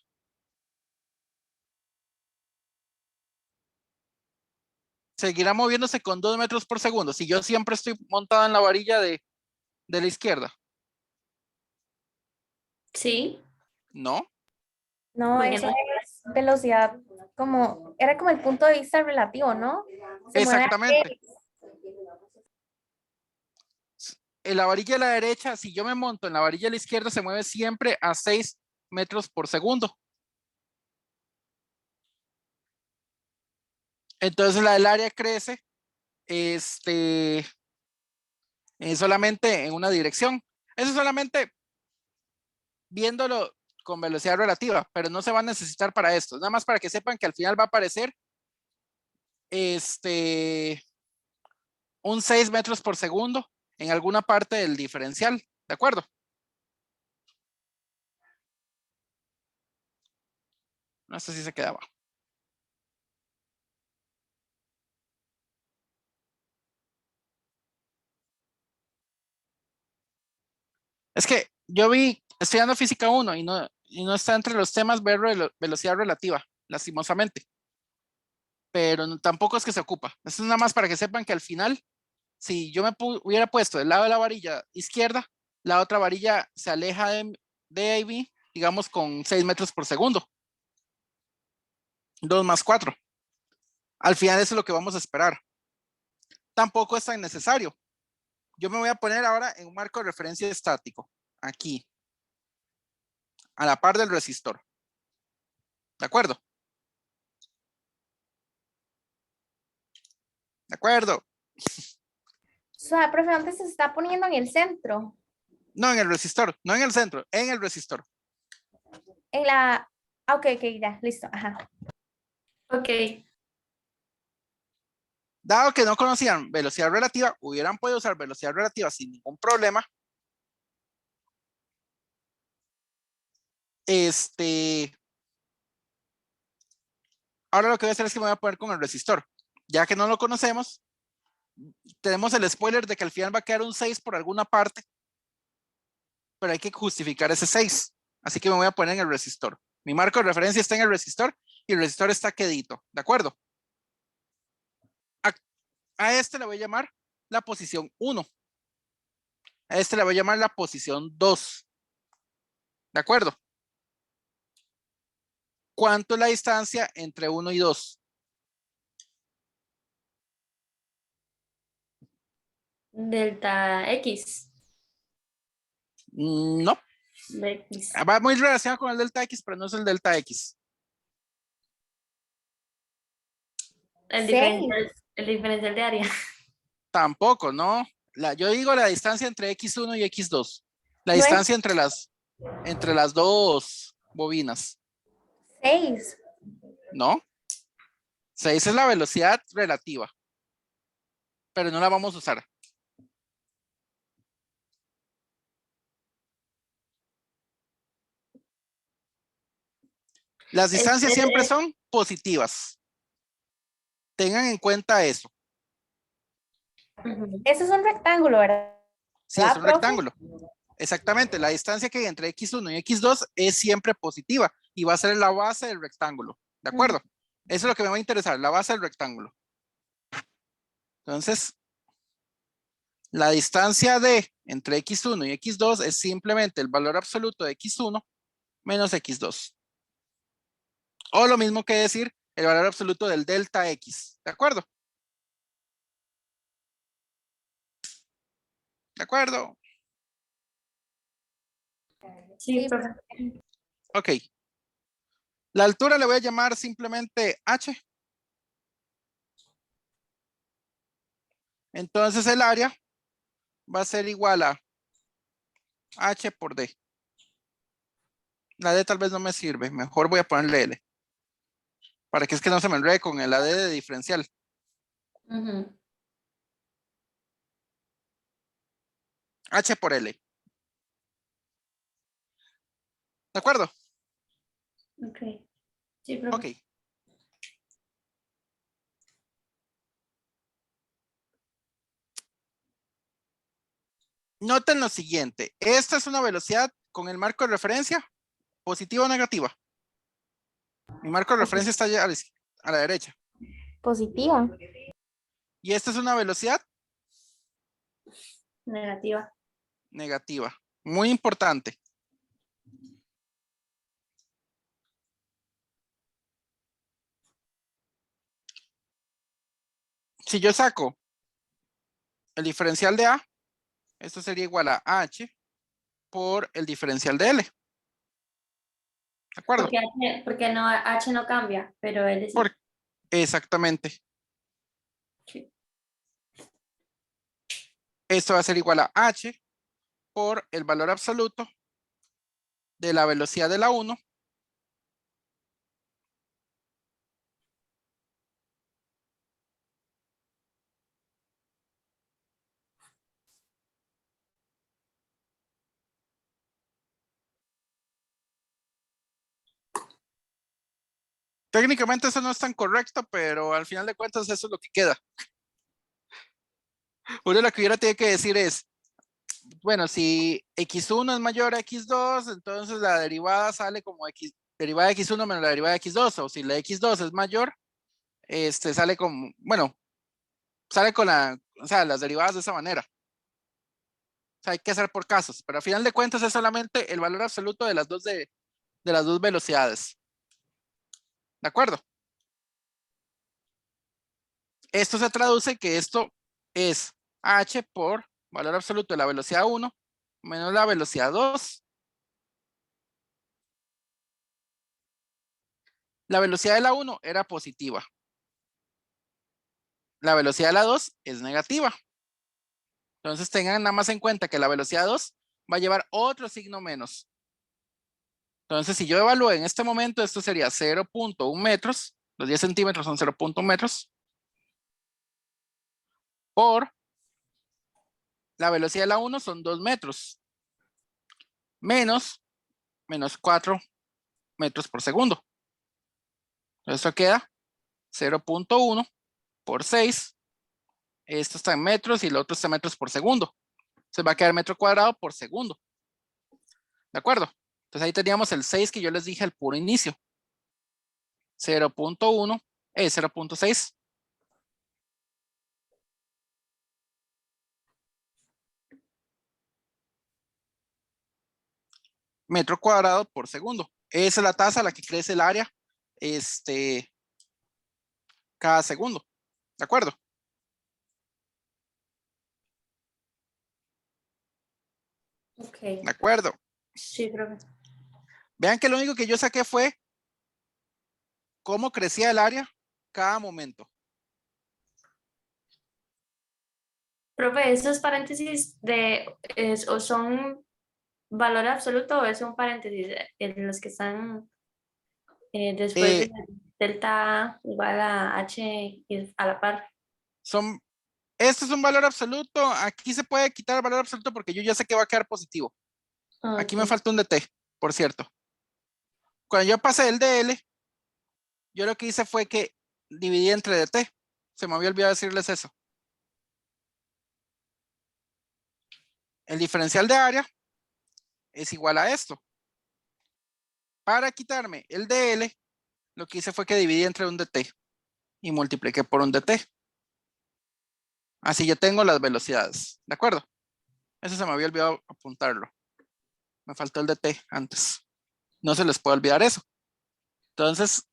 Seguirá moviéndose con 2 metros por segundo. Si yo siempre estoy montado en la varilla de la izquierda. Sí. ¿No? No, Bueno, eso es velocidad, era como el punto de vista relativo, ¿no? Se mueve a Exactamente. X. En la varilla de la derecha, si yo me monto en la varilla de la izquierda, se mueve siempre a 6 metros por segundo. Entonces la del área crece solamente en una dirección. Eso solamente viéndolo con velocidad relativa, pero no se va a necesitar para esto. Nada más para que sepan que al final va a aparecer un 6 metros por segundo en alguna parte del diferencial. ¿De acuerdo? No sé si se quedaba. Es que yo vi estudiando física 1 y no está entre los temas ver velocidad relativa, lastimosamente. Pero tampoco es que se ocupa. Esto es nada más para que sepan que al final si yo hubiera puesto del lado de la varilla izquierda, la otra varilla se aleja de AB, digamos, con 6 metros por segundo. 2 más 4. Al final eso es lo que vamos a esperar. Tampoco es tan necesario. Yo me voy a poner ahora en un marco de referencia estático. Aquí. A la par del resistor. ¿De acuerdo? ¿De acuerdo? O sea, profe, antes se está poniendo en el centro. No, en el resistor. No en el centro. En el resistor. En la... Ok, ya, listo. Ajá. Ok. Dado que no conocían velocidad relativa, hubieran podido usar velocidad relativa sin ningún problema. Ahora lo que voy a hacer es que me voy a poner con el resistor. Ya que no lo conocemos, tenemos el spoiler de que al final va a quedar un 6 por alguna parte, pero hay que justificar ese 6. Así que me voy a poner en el resistor. Mi marco de referencia está en el resistor y el resistor está quedito. ¿De acuerdo? A este le voy a llamar la posición 1. A este le voy a llamar la posición 2. ¿De acuerdo? ¿Cuánto es la distancia entre 1 y 2? Delta X. No. De X. Va muy relacionado con el delta X, pero no es el delta X. El Seis. diferencial de área. Tampoco, ¿no? Yo digo la distancia entre X1 y X2. La No es- distancia entre las dos bobinas. 6. ¿No? 6 es la velocidad relativa. Pero no la vamos a usar. Las distancias siempre son positivas. Tengan en cuenta eso. Eso es un rectángulo, ¿verdad? Sí, es un profe? rectángulo. Exactamente. La distancia que hay entre X1 y X2 es siempre positiva y va a ser la base del rectángulo. ¿De acuerdo? Eso es lo que me va a interesar, la base del rectángulo. Entonces, la distancia entre X1 y X2 es simplemente el valor absoluto de X1 menos X2. O lo mismo que decir el valor absoluto del delta X. ¿De acuerdo? ¿De acuerdo? Sí, profe. Ok. La altura le voy a llamar simplemente H. Entonces el área va a ser igual a H por D. La D tal vez no me sirve. Mejor voy a ponerle L. Para que es que no se me enrede con el AD de diferencial. H por L. ¿De acuerdo? Ok. Sí, profe. Ok. Noten lo siguiente. Esta es una velocidad con el marco de referencia, positiva o negativa. Mi marco de referencia está allá a la derecha. Positiva. Y esta es una velocidad Negativa. negativa. Muy importante. Si yo saco el diferencial de A, esto sería igual a H por el diferencial de L. ¿De acuerdo? Porque no, H no cambia, pero L sí. Exactamente. Sí. Esto va a ser igual a H por el valor absoluto de la velocidad de la 1 Técnicamente eso no es tan correcto, pero al final de cuentas eso es lo que queda. Uno lo que hubiera tiene que decir es, bueno, si X1 es mayor a X2, entonces la derivada sale como derivada de X1 menos la derivada de X2, o si la X2 es mayor, sale como, bueno, sale con o sea, las derivadas de esa manera. O sea, hay que hacer por casos, pero a final de cuentas es solamente el valor absoluto de las dos velocidades. ¿De acuerdo? Esto se traduce que esto es h por valor absoluto de la velocidad 1 menos la velocidad 2. La velocidad de la 1 era positiva. La velocidad de la 2 es negativa. Entonces tengan nada más en cuenta que la velocidad 2 va a llevar otro signo menos. Entonces si yo evalúo en este momento, esto sería 0.1 metros. Los 10 centímetros son 0.1 metros. Por la velocidad de la 1 son 2 metros. Menos 4 metros por segundo. Entonces esto queda 0.1 por 6. Esto está en metros y el otro está en metros por segundo. Se va a quedar metro cuadrado por segundo. ¿De acuerdo? Entonces ahí teníamos el 6 que yo les dije al puro inicio. 0.1, 0.6. Metro cuadrado por segundo. Esa es la tasa a la que crece el área cada segundo. ¿De acuerdo? Ok, ¿De acuerdo? sí, profe. Vean que lo único que yo saqué fue cómo crecía el área cada momento. Profe, ¿esos paréntesis o son valor absoluto o es un paréntesis en los que están después de Eh, delta A igual a H y a la par? Esto es un valor absoluto. Aquí se puede quitar el valor absoluto porque yo ya sé que va a quedar positivo. Aquí me Ok. falta un dt, por cierto. Cuando yo pasé el dl, yo lo que hice fue que dividí entre dt. Se me había olvidado decirles eso. El diferencial de área es igual a esto. Para quitarme el dl, lo que hice fue que dividí entre un dt y multipliqué por un dt. Así yo tengo las velocidades. ¿De acuerdo? Eso se me había olvidado apuntarlo. Me faltó el dt antes. No se les puede olvidar eso. Entonces,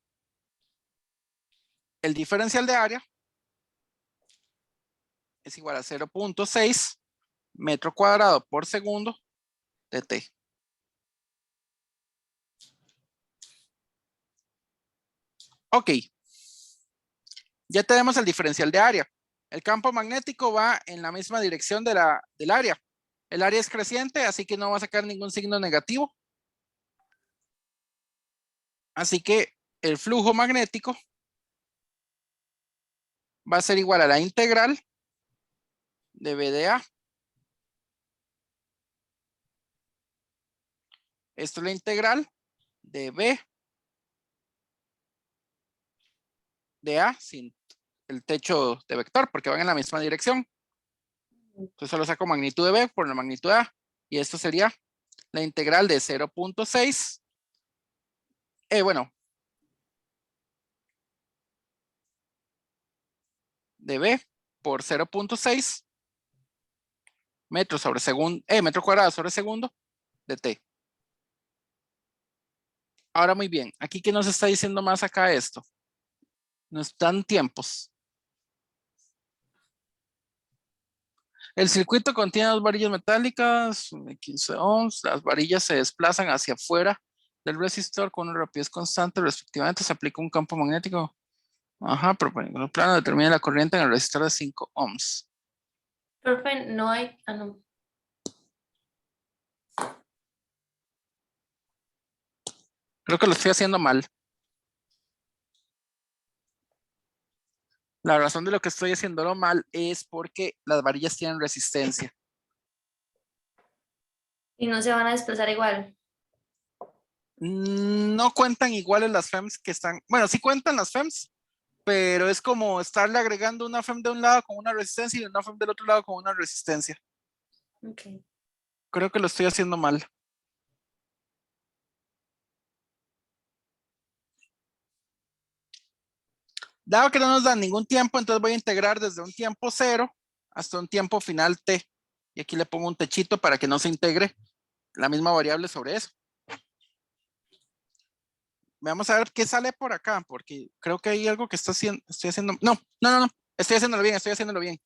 el diferencial de área es igual a 0.6 metro cuadrado por segundo de t. Ok. Ya tenemos el diferencial de área. El campo magnético va en la misma dirección del área. El área es creciente, así que no va a sacar ningún signo negativo. Así que el flujo magnético va a ser igual a la integral de B de A. Esto es la integral de B de A sin el techo de vector, porque van en la misma dirección. Entonces solo saco magnitud de B por la magnitud de A. Y esto sería la integral de 0.6. Bueno, de B por 0.6 metros sobre segundo, metro cuadrado sobre segundo de T. Ahora muy bien, aquí que nos está diciendo más acá esto. Nos dan tiempos. El circuito contiene dos varillas metálicas de 15 ohms. Las varillas se desplazan hacia afuera del resistor con una rapidez constante. Respectivamente se aplica un campo magnético. Ajá, proponiendo el plano determina la corriente en el resistor de 5 ohms. Profe, no hay. Ah, no. Creo que lo estoy haciendo mal. La razón de lo que estoy haciéndolo mal es porque las varillas tienen resistencia. Y no se van a desplazar igual. No cuentan iguales las FEMs que están. Bueno, sí cuentan las FEMs, pero es como estarle agregando una FEM de un lado con una resistencia y una FEM del otro lado con una resistencia. Ok. Creo que lo estoy haciendo mal. Dado que no nos dan ningún tiempo, entonces voy a integrar desde un tiempo 0 hasta un tiempo final t. Y aquí le pongo un techito para que no se integre la misma variable sobre eso. Vamos a ver qué sale por acá, porque creo que hay algo que estoy haciendo. No, estoy haciéndolo bien.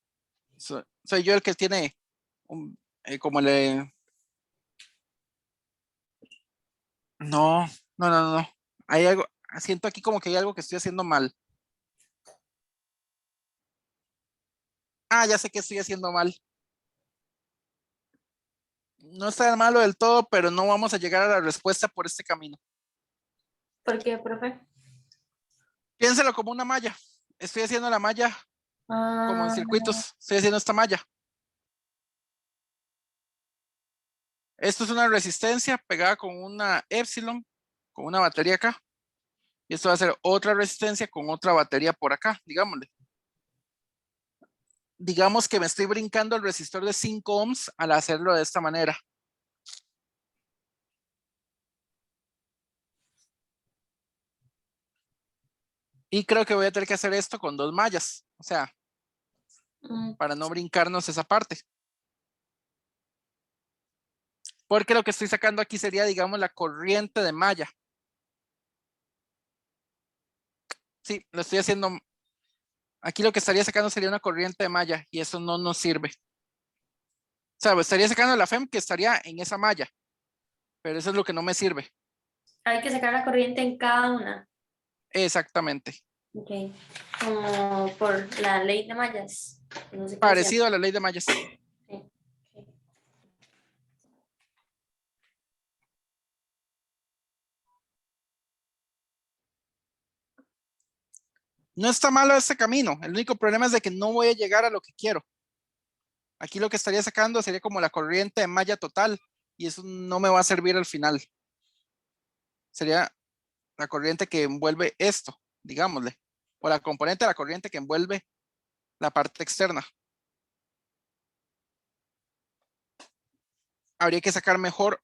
Soy yo el que tiene como le. No. Hay algo, siento aquí como que hay algo que estoy haciendo mal. Ah, ya sé que estoy haciendo mal. No está malo del todo, pero no vamos a llegar a la respuesta por este camino. ¿Por qué, profe? Piénselo como una malla. Estoy haciendo la malla como en circuitos. Estoy haciendo esta malla. Esto es una resistencia pegada con una epsilon, con una batería acá. Y esto va a ser otra resistencia con otra batería por acá, digámosle. Digamos que me estoy brincando el resistor de 5 ohms al hacerlo de esta manera. Y creo que voy a tener que hacer esto con 2 mallas. O sea, para no brincarnos esa parte. Porque lo que estoy sacando aquí sería, digamos, la corriente de malla. Sí, lo estoy haciendo. Aquí lo que estaría sacando sería una corriente de malla y eso no nos sirve. O sea, estaría sacando la FEM que estaría en esa malla, pero eso es lo que no me sirve. Hay que sacar la corriente en cada una. Exactamente. Ok. Como por la ley de mallas. No sé qué Parecido a la ley de mallas. decía. Sí. Ok. No está malo este camino. El único problema es de que no voy a llegar a lo que quiero. Aquí lo que estaría sacando sería como la corriente de malla total y eso no me va a servir al final. Sería la corriente que envuelve esto, digámosle, o la componente de la corriente que envuelve la parte externa. Habría que sacar mejor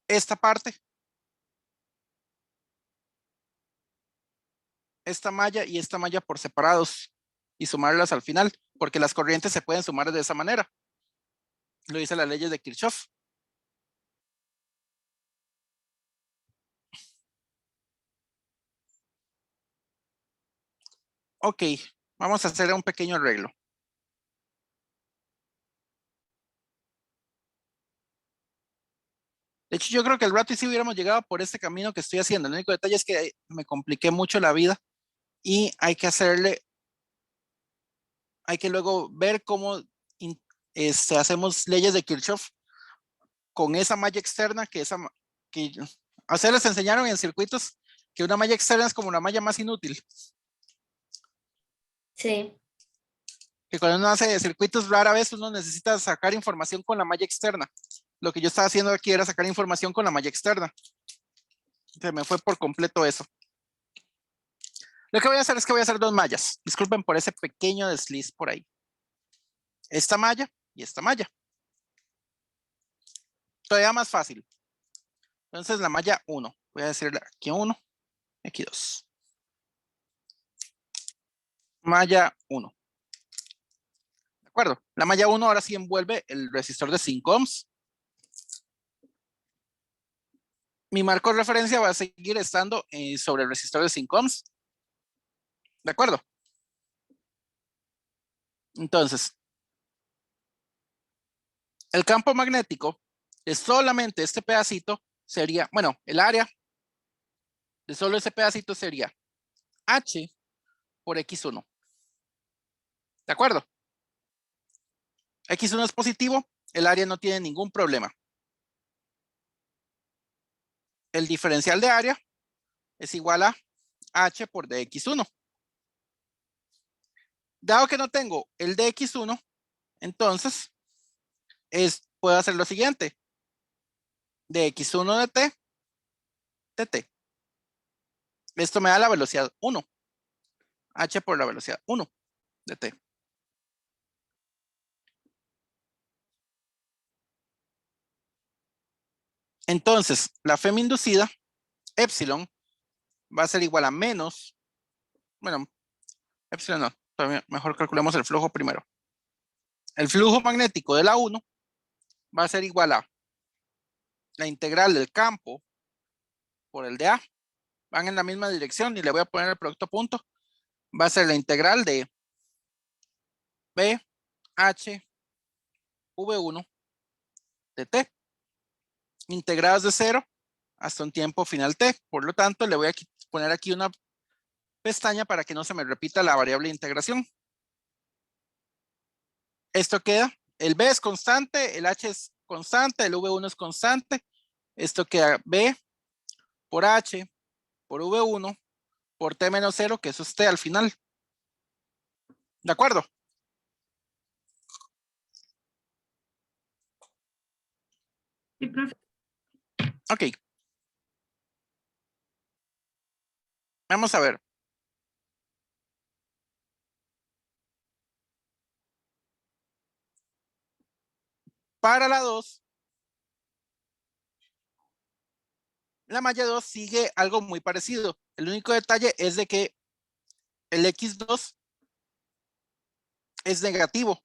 esta parte, esta malla y esta malla por separados y sumarlas al final, porque las corrientes se pueden sumar de esa manera. Lo dice las leyes de Kirchhoff. Ok, vamos a hacer un pequeño arreglo. De hecho, yo creo que el rato y si hubiéramos llegado por este camino que estoy haciendo. El único detalle es que me compliqué mucho la vida y hay que hacerle, hay que luego ver cómo hacemos leyes de Kirchhoff con esa malla externa que a ustedes les enseñaron en circuitos que una malla externa es como una malla más inútil. Sí. Que cuando uno hace circuitos rara vez uno necesita sacar información con la malla externa. Lo que yo estaba haciendo aquí era sacar información con la malla externa. Se me fue por completo eso. Lo que voy a hacer es que voy a hacer 2 mallas. Disculpen por ese pequeño desliz por ahí. Esta malla y esta malla. Todavía más fácil. Entonces la malla 1. Voy a decirle aquí 1, aquí 2. Malla 1. ¿De acuerdo? La malla 1 ahora sí envuelve el resistor de 5 ohms. Mi marco de referencia va a seguir estando sobre el resistor de 5 ohms. ¿De acuerdo? Entonces, el campo magnético de solamente este pedacito sería, bueno, el área de solo ese pedacito sería H por X1. ¿De acuerdo? X1 es positivo, el área no tiene ningún problema. El diferencial de área es igual a H por dx1. Dado que no tengo el dx1, entonces puedo hacer lo siguiente. dx1 de t, dt. Esto me da la velocidad 1. H por la velocidad 1 de t. Entonces, la FEM inducida, epsilon, va a ser igual a menos, bueno, epsilon no, mejor calculemos el flujo primero. el flujo magnético de la 1 va a ser igual a la integral del campo por el de A. Van en la misma dirección y le voy a poner el producto punto. Va a ser la integral de B, H, V1 de T, integradas de 0 hasta un tiempo final T. Por lo tanto, le voy a poner aquí una pestaña para que no se me repita la variable de integración. Esto queda, el B es constante, el H es constante, el V1 es constante. Esto queda B por H por V1 por T menos 0, que eso es T al final. ¿De acuerdo? Sí, profe. Ok. Vamos a ver. Para la 2, la malla 2 sigue algo muy parecido. El único detalle es de que el X2 es negativo.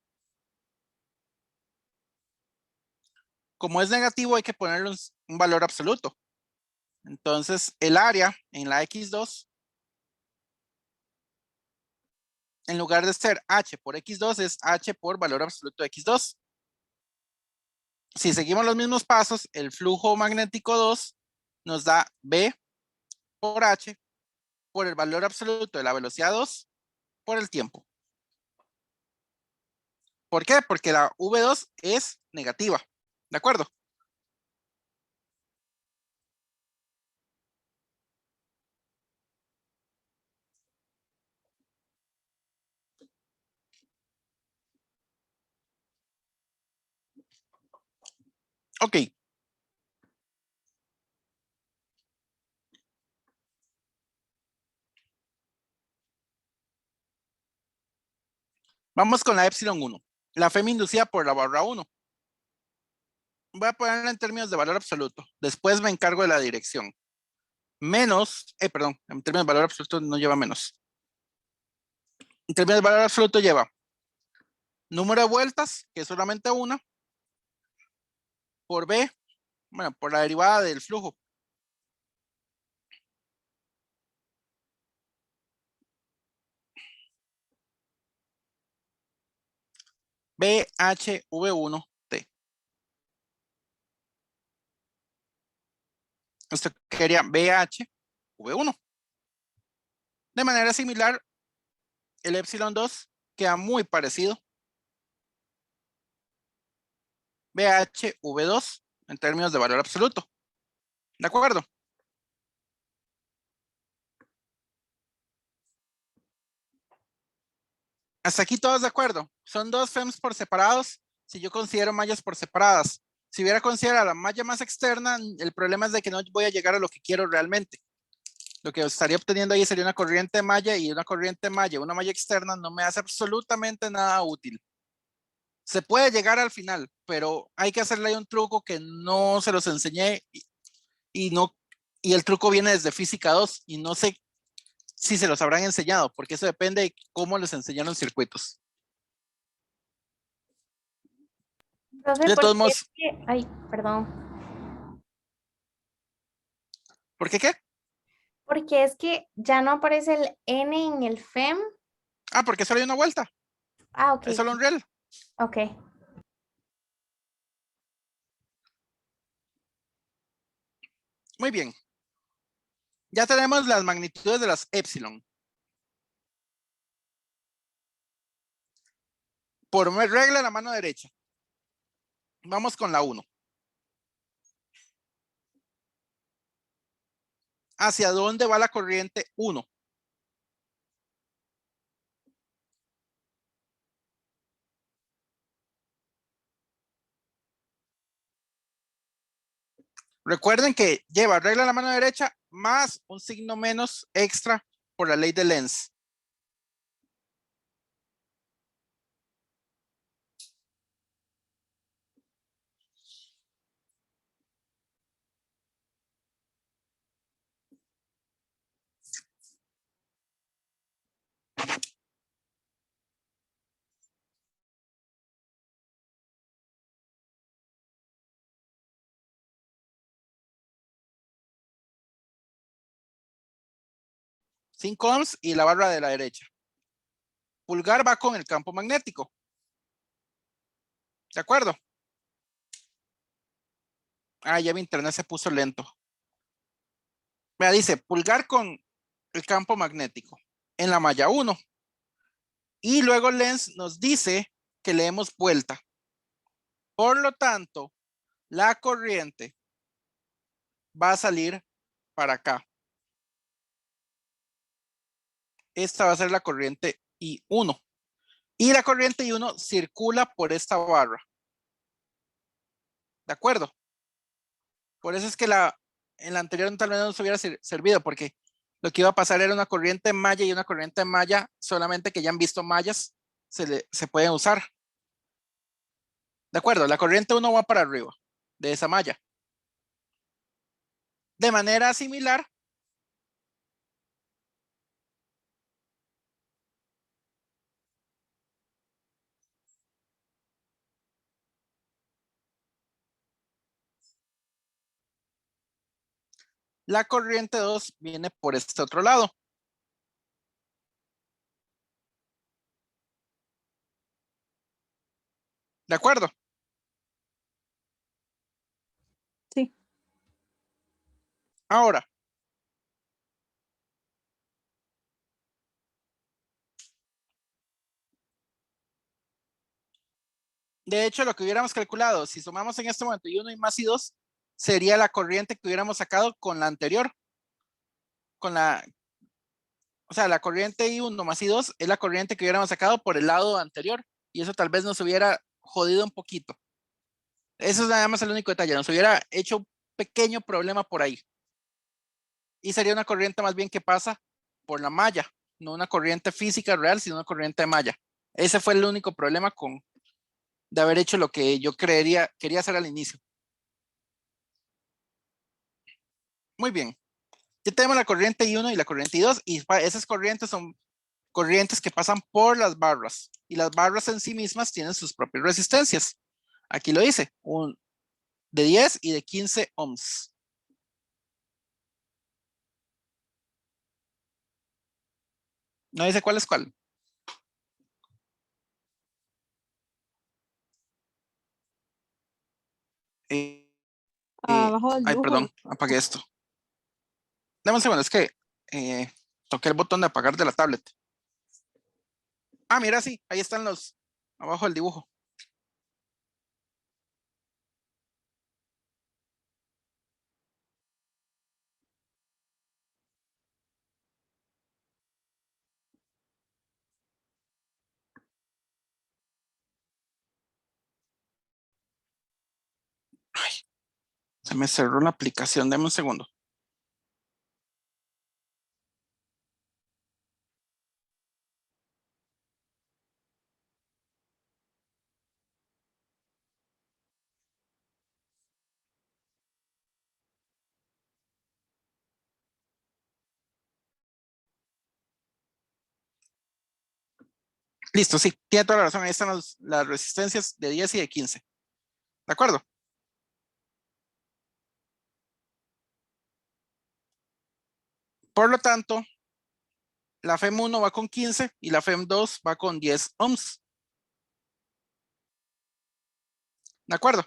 Como es negativo, hay que ponerle un valor absoluto. Entonces, el área en la X2, en lugar de ser H por X2, es H por valor absoluto de X2. Si seguimos los mismos pasos, el flujo magnético 2 nos da B por H por el valor absoluto de la velocidad 2 por el tiempo. ¿Por qué? Porque la V2 es negativa. ¿De acuerdo? Ok. Vamos con la epsilon 1. La FEM inducida por la barra 1. Voy a ponerla en términos de valor absoluto. Después me encargo de la dirección. Menos, perdón, en términos de valor absoluto no lleva menos. En términos de valor absoluto lleva número de vueltas, que es solamente una, por B, bueno, por la derivada del flujo. BHV1T. Esto quedaría BHV1. De manera similar, el epsilon 2 queda muy parecido. BHV2 en términos de valor absoluto. ¿De acuerdo? Hasta aquí todos de acuerdo. Son dos FEMs por separados. Si yo considero mallas por separadas. Si hubiera considerado la malla más externa, el problema es de que no voy a llegar a lo que quiero realmente. Lo que estaría obteniendo ahí sería una corriente de malla y una corriente de malla, una malla externa no me hace absolutamente nada útil. Se puede llegar al final, pero hay que hacerle ahí un truco que no se los enseñé y no, y el truco viene desde física 2 y no sé si se los habrán enseñado, porque eso depende de cómo les enseñaron circuitos. Profe, De todos porque es modos, que, ay, perdón, ¿por qué qué? porque es que ya no aparece el N en el FEM. Ah, porque solo hay una vuelta, Ah, ok, es solo un riel. ok. Muy bien. Ya tenemos las magnitudes de las epsilon. Por regla la mano derecha. Vamos con la 1. ¿Hacia dónde va la corriente 1? Recuerden que lleva regla a la mano derecha más un signo menos extra por la ley de Lenz. 5 ohms y la barra de la derecha. Pulgar va con el campo magnético. ¿De acuerdo? Ah, ya mi internet se puso lento. Vea, dice pulgar con el campo magnético en la malla 1. Y luego Lenz nos dice que le demos vuelta. Por lo tanto, la corriente va a salir para acá. Esta va a ser la corriente I1. Y la corriente I1 circula por esta barra. ¿De acuerdo? Por eso es que en la anterior tal vez no nos hubiera servido, porque lo que iba a pasar era una corriente en malla y una corriente en malla, solamente que ya han visto mallas, se pueden usar. ¿De acuerdo? La corriente 1 va para arriba de esa malla. De manera similar, la corriente 2 viene por este otro lado. ¿De acuerdo? Sí. Ahora, de hecho, lo que hubiéramos calculado, si sumamos en este momento I1 y más I2, sería la corriente que hubiéramos sacado con la anterior. O sea, la corriente I1 más I2 es la corriente que hubiéramos sacado por el lado anterior. Y eso tal vez nos hubiera jodido un poquito. Eso es nada más el único detalle. Nos hubiera hecho un pequeño problema por ahí. Y sería una corriente más bien que pasa por la malla. No una corriente física real, sino una corriente de malla. Ese fue el único problema de haber hecho lo que yo quería hacer al inicio. Muy bien. Ya tenemos la corriente I1 y la corriente I2. Y esas corrientes son corrientes que pasan por las barras. Y las barras en sí mismas tienen sus propias resistencias. Aquí lo dice. De 10 y de 15 ohms. No dice cuál es cuál. Abajo del Ay, dibujo. perdón, apagué esto. Dame un segundo, es que toqué el botón de apagar de la tablet. Ah, mira, sí, ahí están los, abajo del dibujo. Ay, se me cerró la aplicación, dame un segundo. Listo, sí, tiene toda la razón. Ahí están las resistencias de 10 y de 15. ¿De acuerdo? Por lo tanto, la FEM1 va con 15 y la FEM2 va con 10 ohms. ¿De acuerdo?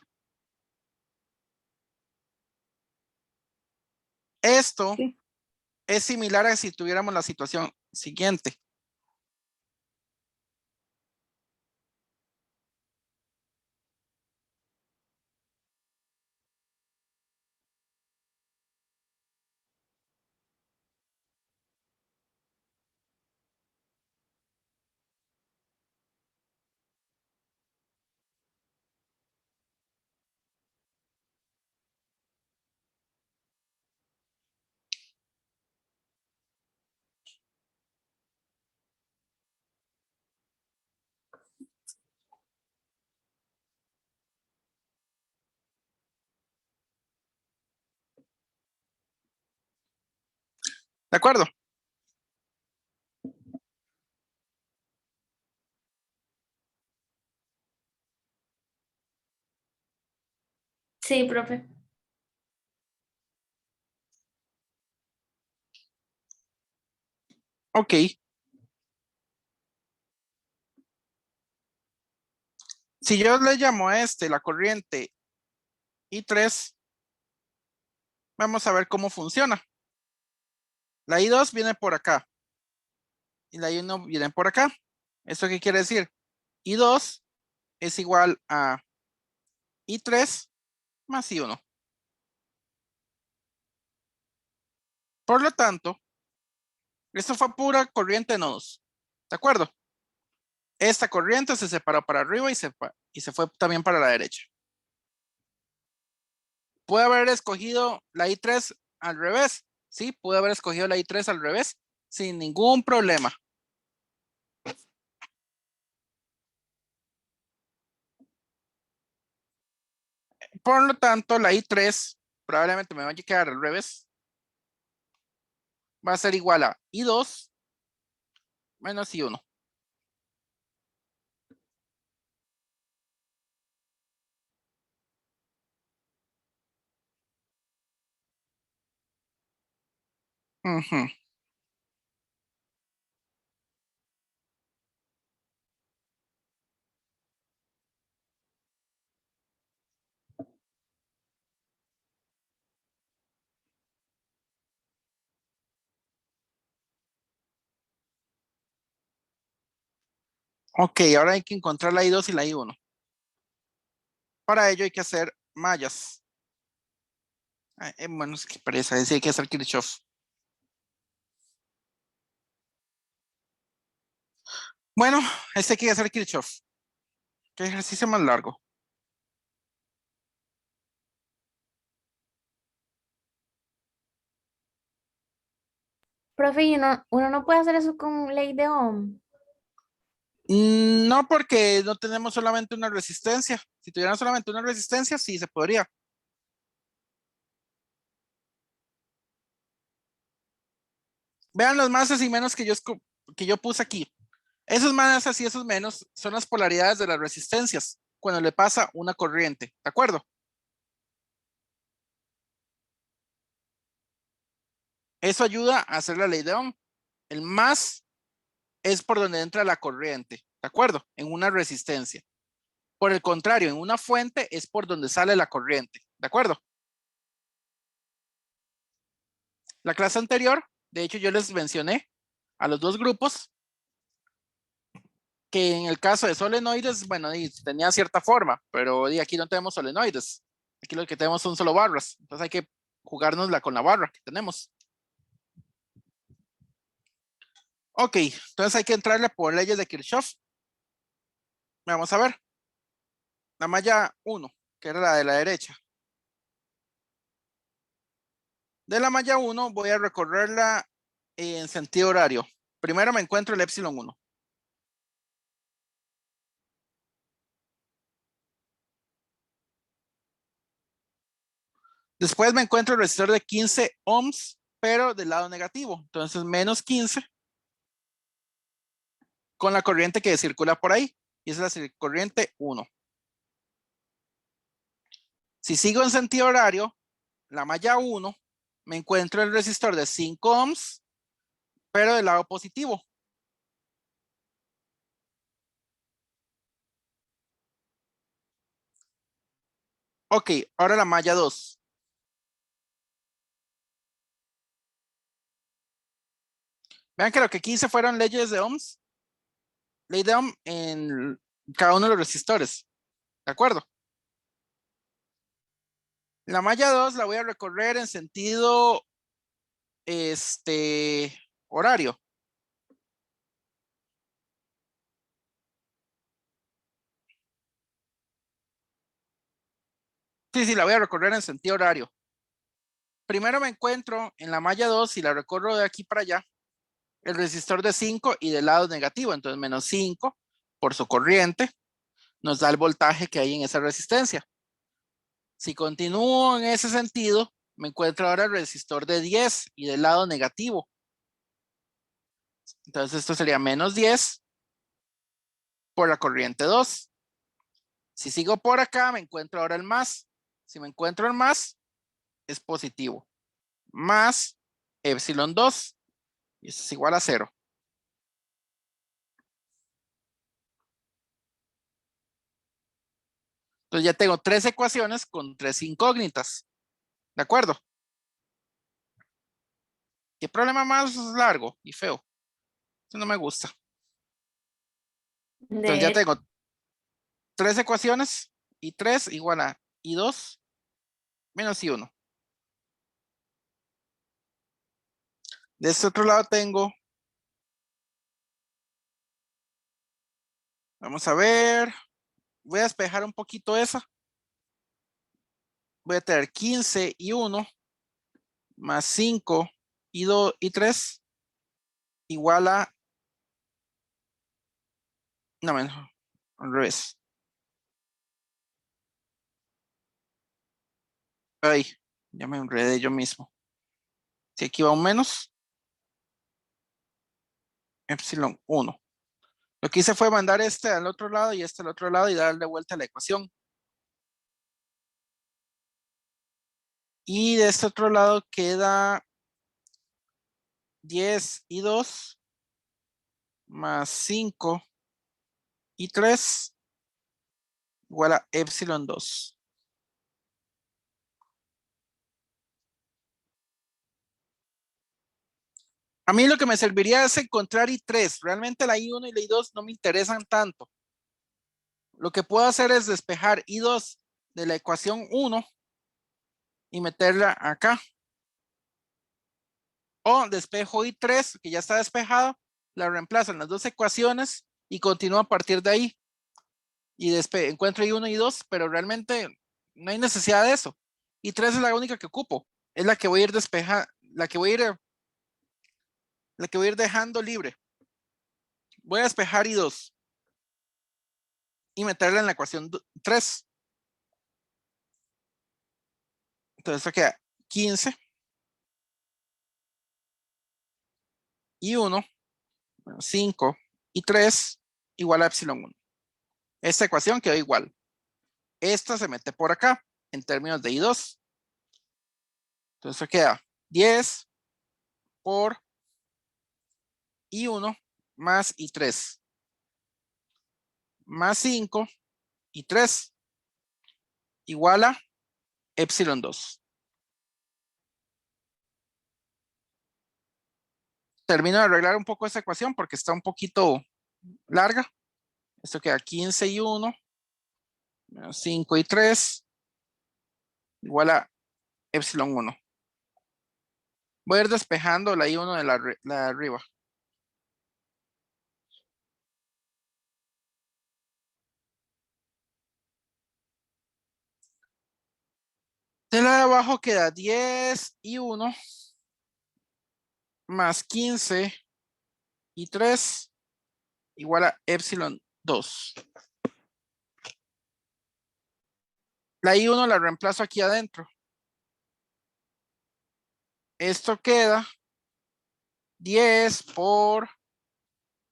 Esto Sí. es similar a si tuviéramos la situación siguiente. ¿De acuerdo? Sí, profe. Ok. Si yo le llamo a la corriente I3, vamos a ver cómo funciona. La I2 viene por acá y la I1 viene por acá. ¿Esto qué quiere decir? I2 es igual a I3 más I1. Por lo tanto, esto fue pura corriente de nodos. ¿De acuerdo? Esta corriente se separó para arriba y se fue también para la derecha. Pude haber escogido la I3 al revés. Sí, pude haber escogido la I3 al revés sin ningún problema. Por lo tanto, la I3 probablemente me vaya a quedar al revés. Va a ser igual a I2 menos I1. Ujú. Ok, ahora hay que encontrar la I2 y la I1. Para ello hay que hacer mallas. Bueno, es que parece decir hay que hacer Kirchhoff. Bueno, hay que hacer Kirchhoff. Qué ejercicio más largo. Profe, ¿y uno no puede hacer eso con ley de Ohm? No, porque no tenemos solamente una resistencia. Si tuvieran solamente una resistencia, sí se podría. Vean los más y menos que yo puse aquí. Esos más y esos menos son las polaridades de las resistencias cuando le pasa una corriente. ¿De acuerdo? Eso ayuda a hacer la ley de Ohm. El más es por donde entra la corriente. ¿De acuerdo? En una resistencia. Por el contrario, en una fuente es por donde sale la corriente. ¿De acuerdo? La clase anterior, de hecho, yo les mencioné a los dos grupos que en el caso de solenoides, bueno, tenía cierta forma, pero aquí no tenemos solenoides. Aquí lo que tenemos son solo barras. Entonces hay que jugárnosla con la barra que tenemos. Ok, entonces hay que entrarle por leyes de Kirchhoff. Vamos a ver. La malla 1, que era la de la derecha. De la malla 1 voy a recorrerla en sentido horario. Primero me encuentro el epsilon 1. Después me encuentro el resistor de 15 ohms, pero del lado negativo. Entonces menos 15 con la corriente que circula por ahí. Y esa es la corriente 1. Si sigo en sentido horario, la malla 1, me encuentro el resistor de 5 ohms, pero del lado positivo. Ok, ahora la malla 2. Vean que lo que aquí hice fueron leyes de ohms. Ley de ohm en cada uno de los resistores. ¿De acuerdo? La malla 2 la voy a recorrer en sentido horario. Sí, la voy a recorrer en sentido horario. Primero me encuentro en la malla 2 y la recorro de aquí para allá. El resistor de 5 y del lado negativo, entonces menos 5 por su corriente nos da el voltaje que hay en esa resistencia. Si continúo en ese sentido, me encuentro ahora el resistor de 10 y del lado negativo. Entonces esto sería menos 10 por la corriente 2. Si sigo por acá, me encuentro ahora el más. Si me encuentro el más, es positivo. Más epsilon 2. Y eso es igual a 0. Entonces ya tengo 3 ecuaciones con 3 incógnitas. ¿De acuerdo? ¿Qué problema más largo y feo? Eso no me gusta. Entonces ya De tengo 3 ecuaciones y 3 igual a I2 menos I1. De este otro lado tengo, vamos a ver, voy a despejar un poquito esa. Voy a tener 15 y 1 más 5 y 2 y 3 igual a, no menos, al revés. Ay, ya me enredé yo mismo. Si aquí va un menos, epsilon 1. Lo que hice fue mandar este al otro lado y este al otro lado y darle vuelta a la ecuación. Y de este otro lado queda 10 y 2 más 5 y 3 igual a epsilon 2. A mí lo que me serviría es encontrar I3. Realmente la I1 y la I2 no me interesan tanto. Lo que puedo hacer es despejar I2 de la ecuación 1 y meterla acá. O despejo I3, que ya está despejado, la reemplazo en las dos ecuaciones y continúo a partir de ahí. Y encuentro I1 y I2, pero realmente no hay necesidad de eso. I3 es la única que ocupo. Es la que voy a ir despejando, la que voy a ir dejando libre. Voy a despejar I2 y meterla en la ecuación 3. Entonces esto queda 15 y 1, 5 y 3 igual a epsilon 1. Esta ecuación quedó igual. Esta se mete por acá en términos de I2. Entonces esto queda 10 por I1 más I3 más 5 y 3 igual a epsilon 2. Termino de arreglar un poco esta ecuación porque está un poquito larga. Esto queda 15 y 1 menos 5 y 3 igual a epsilon 1. Voy a ir despejando la I1 de la de arriba. De la de abajo queda 10 y 1 más 15 y 3 igual a epsilon 2. La I1 la reemplazo aquí adentro. Esto queda 10 por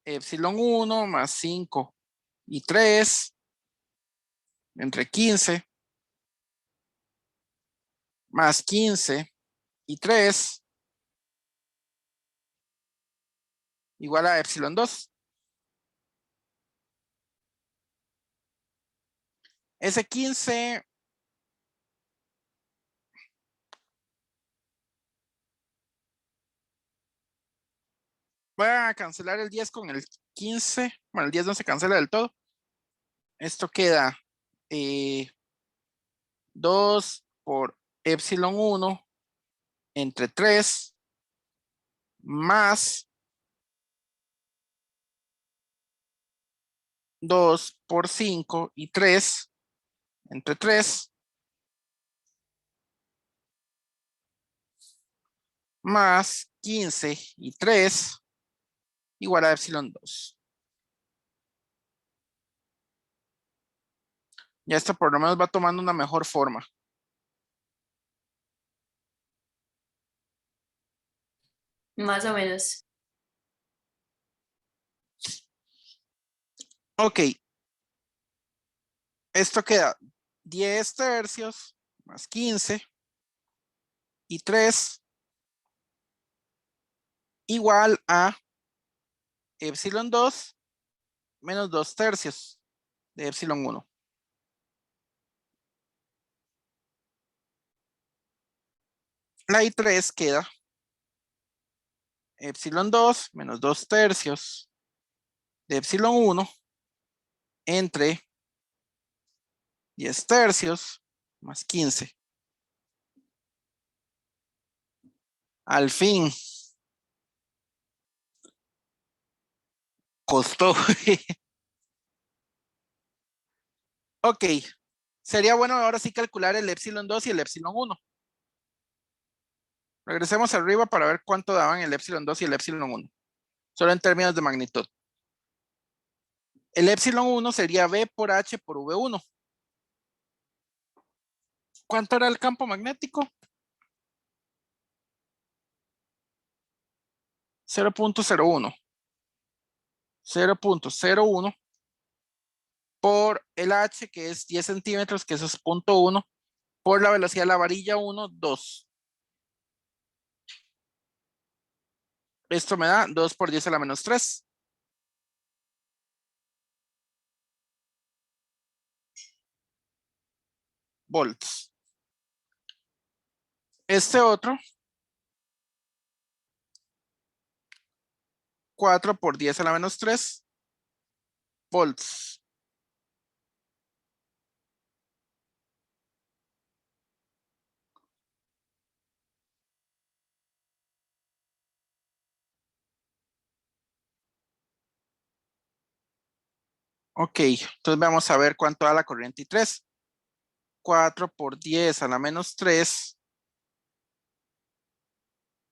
epsilon 1 más 5 y 3 entre 15 más 15 y 3 igual a epsilon 2. Ese 15 voy a cancelar el 10 con el 15. Bueno, el 10 no se cancela del todo. Esto queda 2 por epsilon 1 entre 3 más 2 por 5 y 3 entre 3 más 15 y 3 igual a epsilon 2. Ya esto por lo menos va tomando una mejor forma. más o menos. Ok. Esto queda 10 tercios más 15 y 3 igual a epsilon 2 menos 2 tercios de epsilon 1. La I3 queda epsilon 2 menos 2 tercios de epsilon 1 entre 10 tercios más 15. Al fin. Costó. Ok. Sería bueno ahora sí calcular el epsilon 2 y el epsilon 1. Regresemos arriba para ver cuánto daban el epsilon 2 y el epsilon 1. Solo en términos de magnitud. El epsilon 1 sería B por H por V1. ¿Cuánto era el campo magnético? 0.01. 0.01 por el H, que es 10 centímetros, que eso es 0.1, por la velocidad de la varilla 1, 2. Esto me da 2 por 10 a la menos 3. Volts. Este otro, 4 por 10 a la menos 3 volts. Ok, entonces vamos a ver cuánto da la corriente I3. 4 por 10 a la menos 3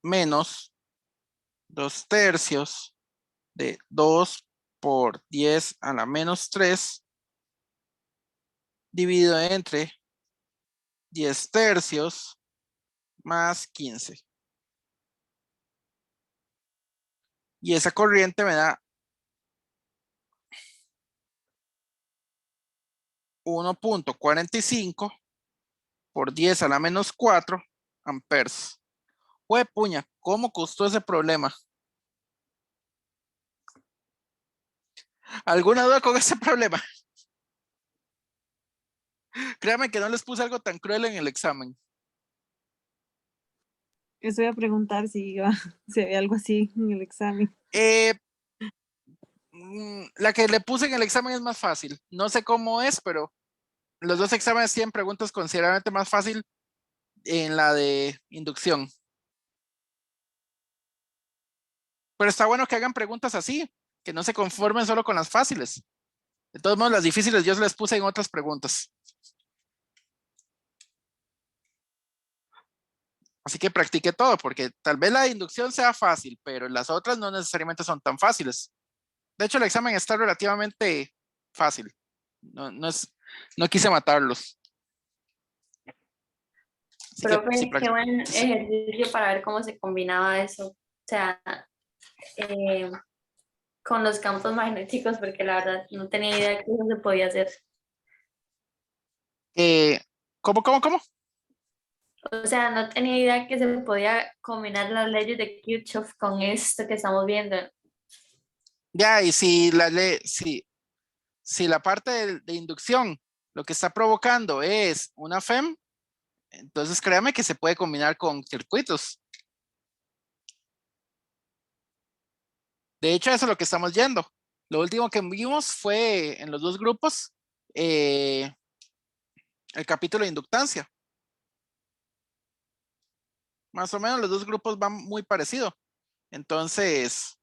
menos 2 tercios de 2 por 10 a la menos 3 dividido entre 10 tercios más 15. Y esa corriente me da 1.45 por 10 a la menos 4 amperes. Hue puña, ¿cómo costó ese problema? ¿Alguna duda con ese problema? Créame que no les puse algo tan cruel en el examen. Eso iba a preguntar si había algo así en el examen. La que le puse en el examen es más fácil. No sé cómo es, pero los dos exámenes tienen preguntas considerablemente más fácil en la de inducción. Pero está bueno que hagan preguntas así, que no se conformen solo con las fáciles. De todos modos, las difíciles yo les puse en otras preguntas. Así que practique todo, porque tal vez la de inducción sea fácil, pero las otras no necesariamente son tan fáciles. De hecho, el examen está relativamente fácil. No quise matarlos. Así que, Profe, sí, qué buen ejercicio para ver cómo se combinaba eso. O sea, con los campos magnéticos, porque la verdad no tenía idea que eso se podía hacer. ¿Cómo? O sea, no tenía idea que se podía combinar las leyes de Kirchhoff con esto que estamos viendo. Ya, y si la parte de inducción lo que está provocando es una FEM, entonces créame que se puede combinar con circuitos. De hecho, eso es lo que estamos yendo. Lo último que vimos fue en los dos grupos el capítulo de inductancia. Más o menos los dos grupos van muy parecidos. Entonces,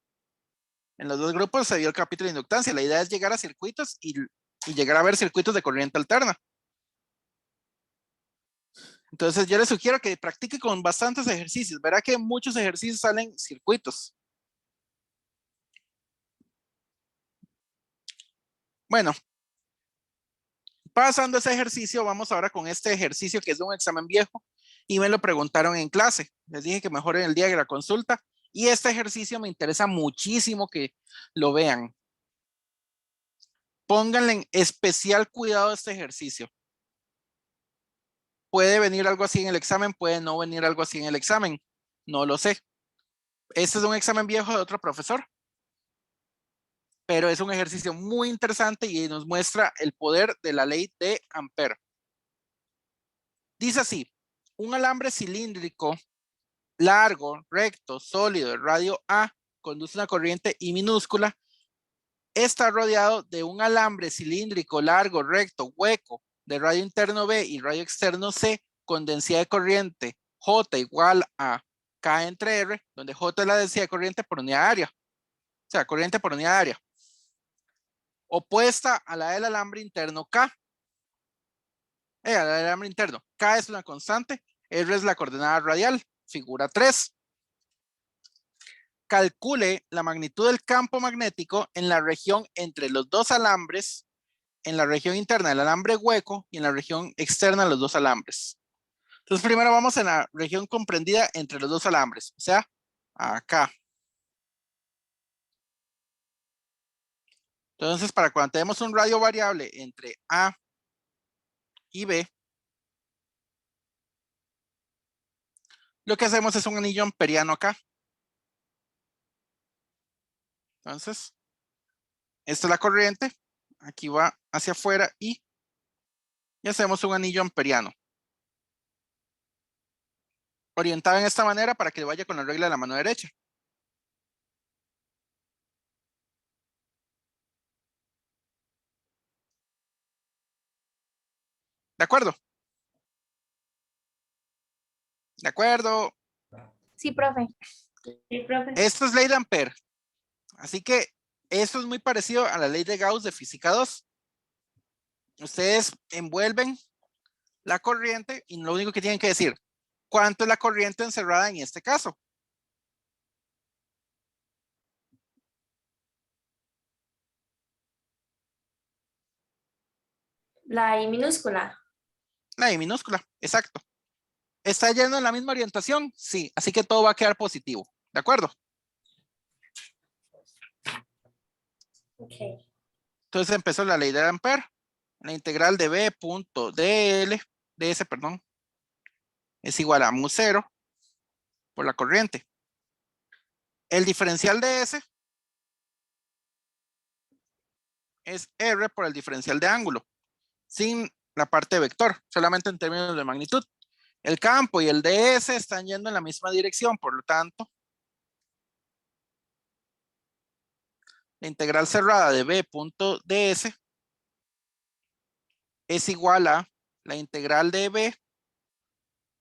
en los dos grupos se dio el capítulo de inductancia. La idea es llegar a circuitos y llegar a ver circuitos de corriente alterna. Entonces yo les sugiero que practique con bastantes ejercicios. Verá que muchos ejercicios salen circuitos. Bueno, pasando ese ejercicio, vamos ahora con este ejercicio que es de un examen viejo y me lo preguntaron en clase. Les dije que mejor en el día de la consulta y este ejercicio me interesa muchísimo que lo vean. Pónganle en especial cuidado a este ejercicio. Puede venir algo así en el examen, puede no venir algo así en el examen. No lo sé. Este es un examen viejo de otro profesor, pero es un ejercicio muy interesante y nos muestra el poder de la ley de Ampère. Dice así, un alambre cilíndrico largo, recto, sólido, de radio A, conduce una corriente I minúscula, está rodeado de un alambre cilíndrico, largo, recto, hueco, de radio interno B y radio externo C, con densidad de corriente J igual a K entre R, donde J es la densidad de corriente por unidad de área. O sea, corriente por unidad de área. Opuesta a la del alambre interno K. A la del alambre interno. K es una constante, R es la coordenada radial, figura 3. Calcule la magnitud del campo magnético en la región entre los dos alambres, en la región interna del alambre hueco y en la región externa de los dos alambres. Entonces primero vamos en la región comprendida entre los dos alambres, o sea, acá. Entonces para cuando tenemos un radio variable entre A y B, lo que hacemos es un anillo amperiano acá. Entonces, esta es la corriente, aquí va hacia afuera y hacemos un anillo amperiano. Orientado en esta manera para que vaya con la regla de la mano derecha. ¿De acuerdo? ¿De acuerdo? Sí, profe. Sí, profe. Esto es ley de Ampere. Así que esto es muy parecido a la ley de Gauss de física 2. Ustedes envuelven la corriente y lo único que tienen que decir, ¿cuánto es la corriente encerrada en este caso? La I minúscula. La I minúscula, exacto. ¿Está yendo en la misma orientación? Sí, así que todo va a quedar positivo. ¿De acuerdo? Ok. Entonces empezó la ley de Ampere. La integral de B punto ds, perdón, es igual a mu 0 por la corriente. El diferencial de S es R por el diferencial de ángulo, sin la parte vector, solamente en términos de magnitud. El campo y el ds están yendo en la misma dirección, por lo tanto, la integral cerrada de B punto ds es igual a la integral de B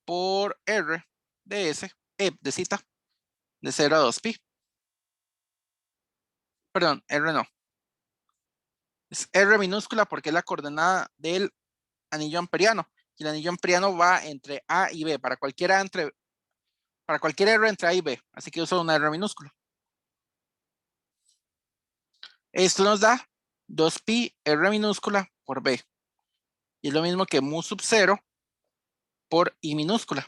por R ds, de cita, de 0 a 2pi. Perdón, R no. Es R minúscula porque es la coordenada del anillo amperiano. Y el anillo amperiano va entre A y B, para cualquier R entre A y B. Así que uso una R minúscula. Esto nos da 2pi R minúscula por B. Y es lo mismo que mu sub 0 por I minúscula.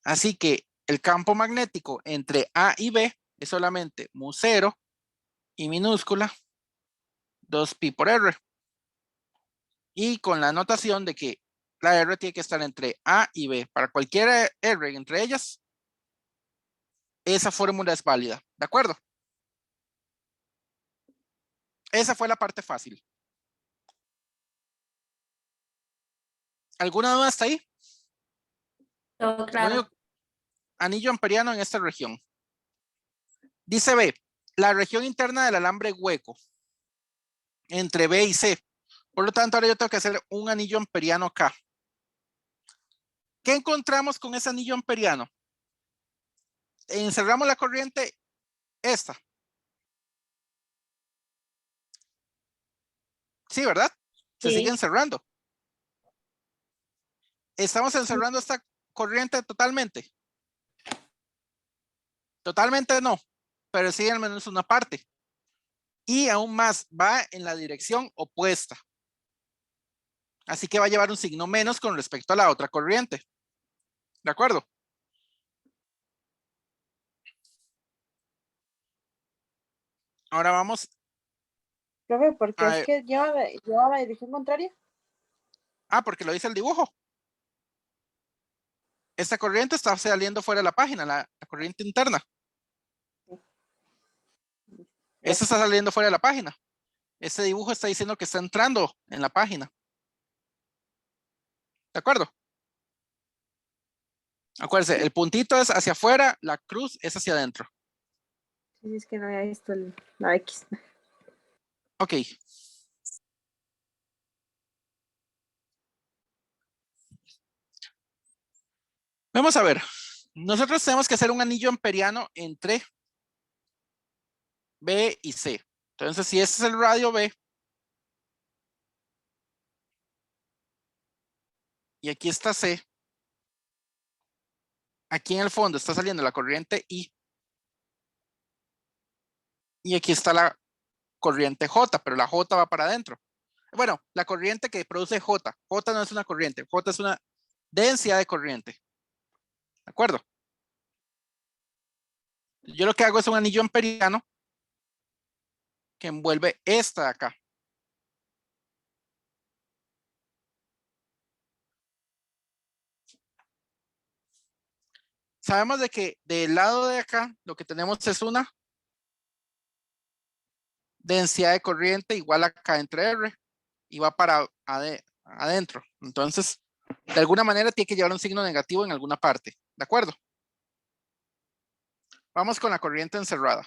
Así que el campo magnético entre A y B es solamente mu 0 I minúscula 2pi por R. Y con la anotación de que la R tiene que estar entre A y B. Para cualquier R entre ellas, esa fórmula es válida. ¿De acuerdo? Esa fue la parte fácil. ¿Alguna duda hasta ahí? Todo claro. Anillo amperiano en esta región. Dice B, la región interna del alambre hueco entre B y C. Por lo tanto, ahora yo tengo que hacer un anillo amperiano acá. ¿Qué encontramos con ese anillo amperiano? Encerramos la corriente esta. Sí, ¿verdad? Se Sí. sigue encerrando. ¿Estamos encerrando esta corriente totalmente? Totalmente no, pero sí al menos una parte. Y aún más, va en la dirección opuesta. Así que va a llevar un signo menos con respecto a la otra corriente. ¿De acuerdo? Ahora vamos. Profe, ¿por qué a es que lleva la dirección contraria? porque lo dice el dibujo. Esta corriente está saliendo fuera de la página, la corriente interna. Esta está saliendo fuera de la página. Este dibujo está diciendo que está entrando en la página. ¿De acuerdo? Acuérdense, el puntito es hacia afuera, la cruz es hacia adentro. Sí, es que no había visto la X. Ok. Vamos a ver. Nosotros tenemos que hacer un anillo amperiano entre B y C. Entonces, si este es el radio B, y aquí está C, aquí en el fondo está saliendo la corriente I, y aquí está la corriente J, pero la J va para adentro. Bueno, la corriente que produce J. J no es una corriente, J es una densidad de corriente. ¿De acuerdo? Yo lo que hago es un anillo amperiano que envuelve esta de acá. Sabemos de que del lado de acá lo que tenemos es una densidad de corriente igual acá entre R y va para adentro. Entonces, de alguna manera tiene que llevar un signo negativo en alguna parte. ¿De acuerdo? Vamos con la corriente encerrada.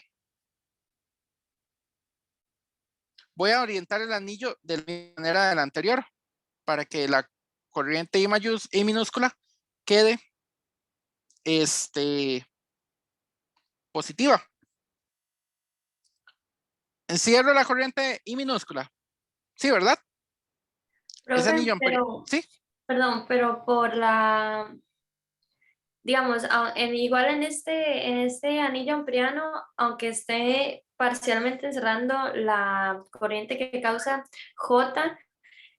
Voy a orientar el anillo de la misma manera de la anterior para que la corriente I minúscula quede positiva. Encierro la corriente I minúscula. Sí, ¿verdad? Ese Profe, anillo amperiano. Sí. perdón, pero por la, digamos, igual en este anillo amperiano, aunque esté parcialmente encerrando la corriente que causa J,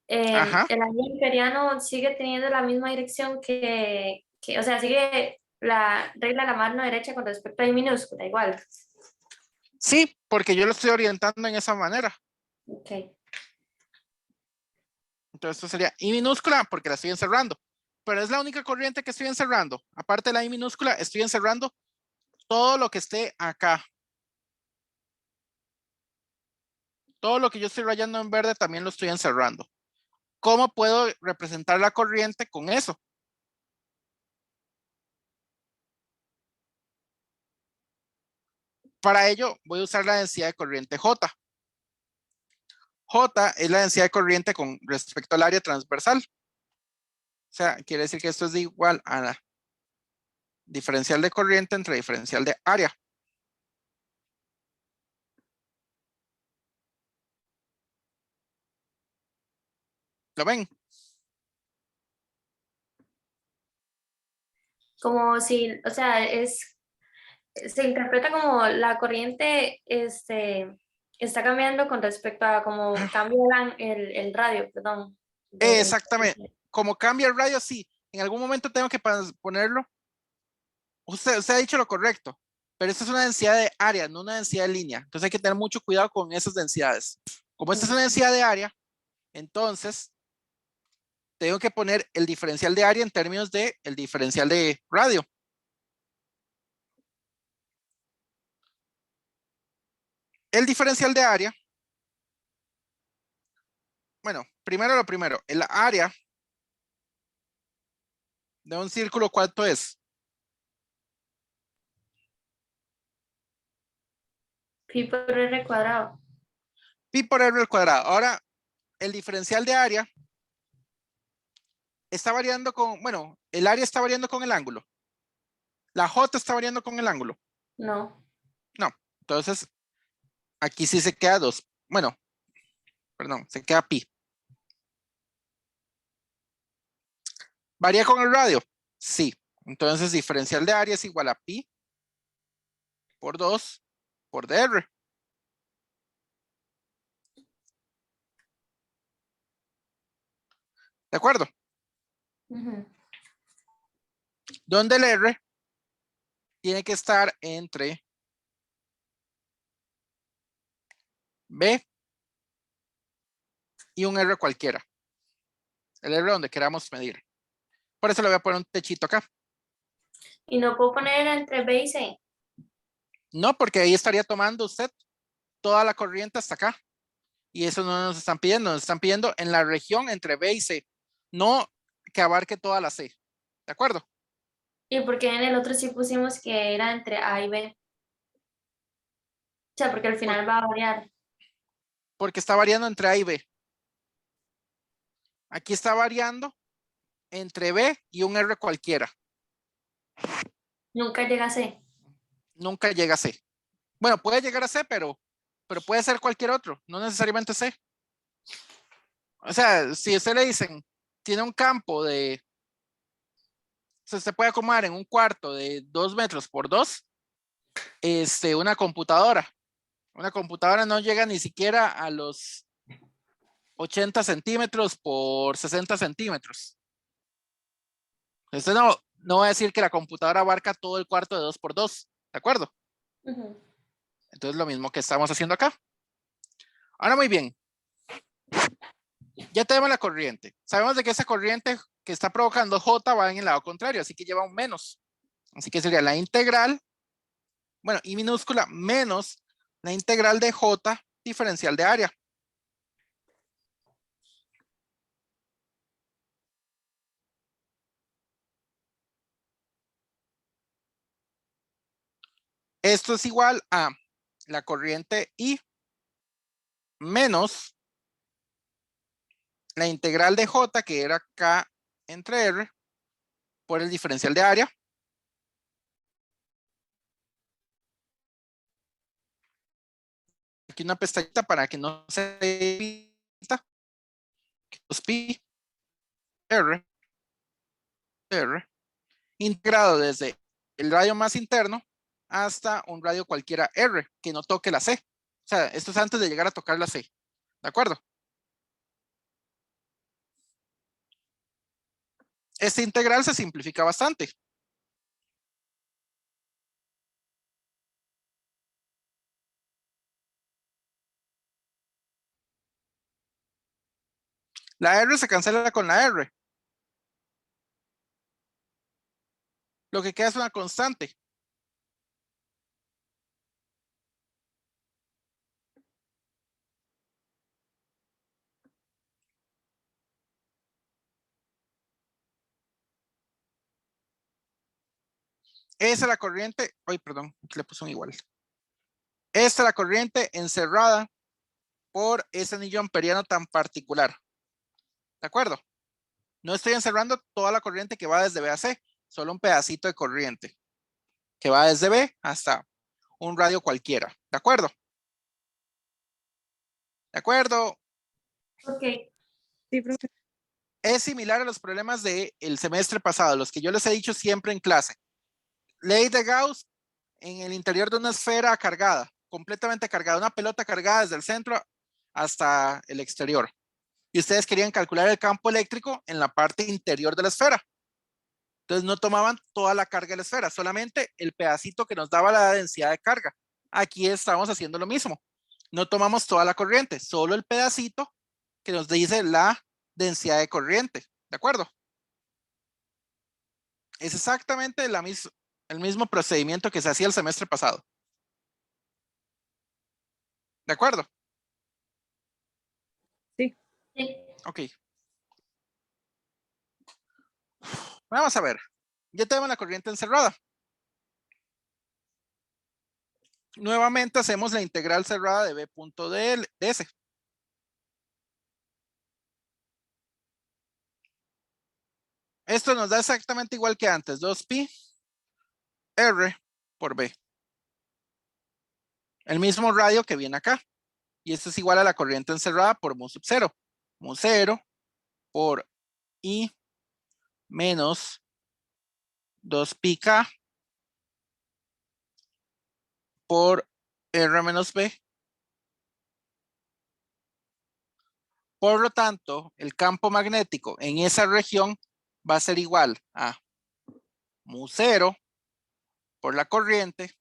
Ajá. el anillo amperiano sigue teniendo la misma dirección o sea, sigue la regla de la mano derecha con respecto a I minúscula, igual. Sí, porque yo lo estoy orientando en esa manera. Ok. Entonces esto sería I minúscula porque la estoy encerrando. Pero es la única corriente que estoy encerrando. Aparte de la I minúscula, estoy encerrando todo lo que esté acá. Todo lo que yo estoy rayando en verde también lo estoy encerrando. ¿Cómo puedo representar la corriente con eso? Para ello voy a usar la densidad de corriente J. J es la densidad de corriente con respecto al área transversal. O sea, quiere decir que esto es igual a la diferencial de corriente entre diferencial de área. ¿Lo ven? Como si, o sea, se interpreta como la corriente está cambiando con respecto a cómo cambia el radio, perdón. Exactamente. Como cambia el radio, sí. En algún momento tengo que ponerlo. Usted ha dicho lo correcto, pero esta es una densidad de área, no una densidad de línea. Entonces hay que tener mucho cuidado con esas densidades. Como esta es una densidad de área, entonces tengo que poner el diferencial de área en términos de el diferencial de radio. El diferencial de área, bueno, primero lo primero, el área de un círculo, ¿cuánto es? Pi por R cuadrado. Pi por R al cuadrado. Ahora, el diferencial de área está variando con, bueno, el área está variando con el ángulo. La J está variando con el ángulo. No. No, entonces aquí sí se queda 2. Bueno, perdón, se queda pi. ¿Varía con el radio? Sí. Entonces diferencial de área es igual a pi por 2 por dr. ¿De acuerdo? Donde el R tiene que estar entre B y un R cualquiera. El R donde queramos medir. Por eso le voy a poner un techito acá. Y no puedo poner entre B y C. No, porque ahí estaría tomando usted toda la corriente hasta acá. Y eso no nos están pidiendo. Nos están pidiendo en la región entre B y C. No que abarque toda la C. ¿De acuerdo? ¿Y por qué en el otro sí pusimos que era entre A y B? O sea, porque al final va a variar. Porque está variando entre A y B. Aquí está variando entre B y un R cualquiera. Nunca llega a C. Nunca llega a C. Bueno, puede llegar a C, pero puede ser cualquier otro, no necesariamente C. O sea, si a usted le dicen, tiene un campo de, o sea, usted puede acomodar en un cuarto de 2 metros por 2, una computadora. Una computadora no llega ni siquiera a los 80 centímetros por 60 centímetros. Usted no va a decir que la computadora abarca todo el cuarto de 2 por 2, ¿de acuerdo? Ujú. Entonces lo mismo que estamos haciendo acá. Ahora muy bien. Ya tenemos la corriente. Sabemos de que esa corriente que está provocando J va en el lado contrario, así que lleva un menos. Así que sería la integral, bueno, I minúscula menos la integral de J diferencial de área. Esto es igual a la corriente I menos la integral de J, que era K entre R, por el diferencial de área. Aquí una pestañita para que no se repita. Pi R, R, integrado desde el radio más interno hasta un radio cualquiera R, que no toque la C. O sea, esto es antes de llegar a tocar la C. ¿De acuerdo? Esta integral se simplifica bastante. La R se cancela con la R. Lo que queda es una constante. Esa es la corriente. Ay, perdón, aquí le puse un igual. Esta es la corriente encerrada por ese anillo amperiano tan particular. ¿De acuerdo? No estoy encerrando toda la corriente que va desde B a C, solo un pedacito de corriente que va desde B hasta un radio cualquiera. ¿De acuerdo? ¿De acuerdo? Ok. Sí, profe. Es similar a los problemas del semestre pasado, los que yo les he dicho siempre en clase. Ley de Gauss en el interior de una esfera cargada, completamente cargada, una pelota cargada desde el centro hasta el exterior. Y ustedes querían calcular el campo eléctrico en la parte interior de la esfera. Entonces no tomaban toda la carga de la esfera, solamente el pedacito que nos daba la densidad de carga. Aquí estamos haciendo lo mismo. No tomamos toda la corriente, solo el pedacito que nos dice la densidad de corriente. ¿De acuerdo? Es exactamente el mismo procedimiento que se hacía el semestre pasado. ¿De acuerdo? Sí. Ok. Vamos a ver. Ya tenemos la corriente encerrada. Nuevamente hacemos la integral cerrada de B punto de S. Esto nos da exactamente igual que antes, 2pi R por B. El mismo radio que viene acá. Y esto es igual a la corriente encerrada por mu sub 0. Mu 0 por I menos 2pi K por R menos B. Por lo tanto, el campo magnético en esa región va a ser igual a mu 0 por la corriente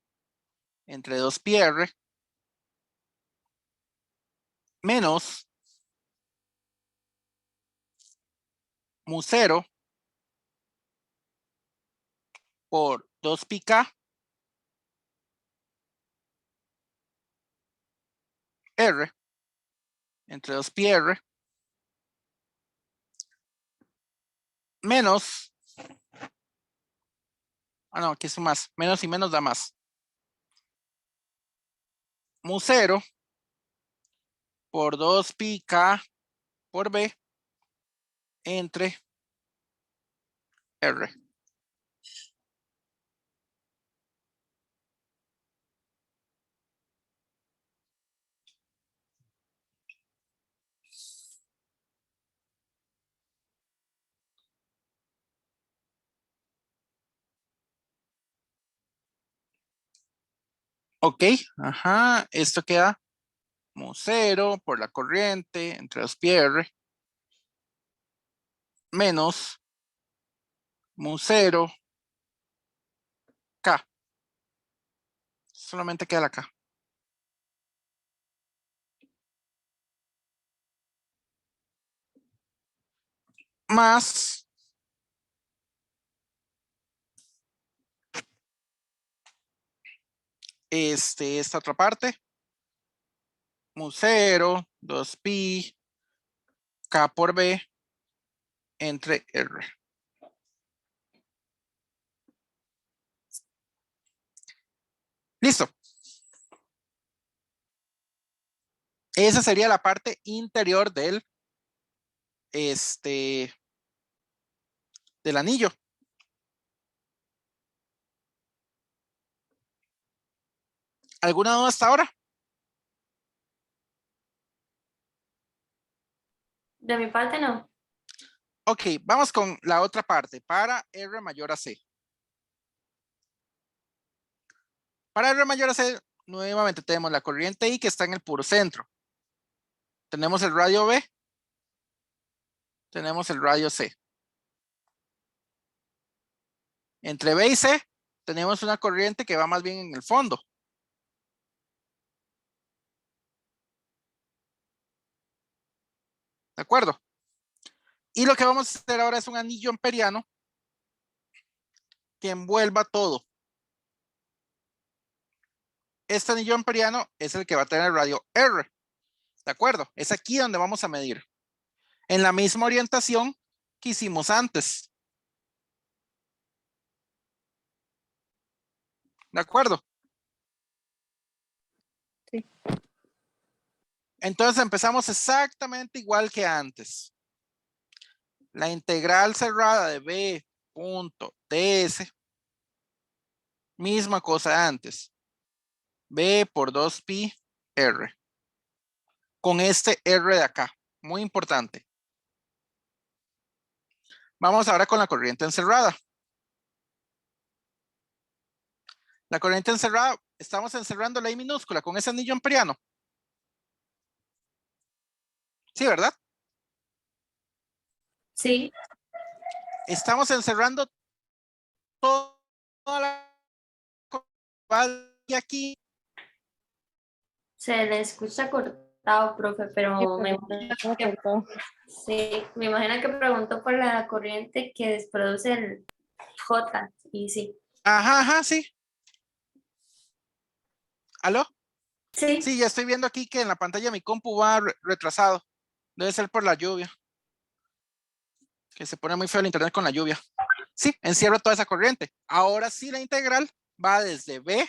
entre 2pi R menos mu 0 por 2pi K R entre 2pi R menos Ah, no, aquí es más. Menos y menos da más. Mu 0 por 2 pi k por b entre r. Ok, ajá, esto queda mu 0 por la corriente entre 2 pi r menos mu 0 k. Solamente queda la k. Más esta otra parte. Mu 0, 2 pi k por b entre r. Listo. Esa sería la parte interior del del anillo. ¿Alguna duda hasta ahora? De mi parte no. Ok, vamos con la otra parte para R mayor a C. Para R mayor a C, nuevamente tenemos la corriente I que está en el puro centro. Tenemos el radio B. Tenemos el radio C. Entre B y C tenemos una corriente que va más bien en el fondo. ¿De acuerdo? Y lo que vamos a hacer ahora es un anillo amperiano que envuelva todo. Este anillo amperiano es el que va a tener el radio R. ¿De acuerdo? Es aquí donde vamos a medir. En la misma orientación que hicimos antes. ¿De acuerdo? Sí. Entonces empezamos exactamente igual que antes. La integral cerrada de b punto ds. Misma cosa antes. B por 2 pi r. Con este r de acá. Muy importante. Vamos ahora con la corriente encerrada. La corriente encerrada, estamos encerrando la I minúscula con ese anillo amperiano. Sí, ¿verdad? Sí, Estamos encerrando toda la y aquí. se le escucha cortado, profe, pero me imagino Todo que, cortado. sí, me imagino que preguntó por la corriente que produce el J, y sí. Ajá, ajá, sí. ¿Aló? Sí, Sí, ya estoy viendo aquí que en la pantalla mi compu va retrasado. Debe ser por la lluvia. Que se pone muy feo el internet con la lluvia. Sí, encierra toda esa corriente. Ahora sí la integral va desde B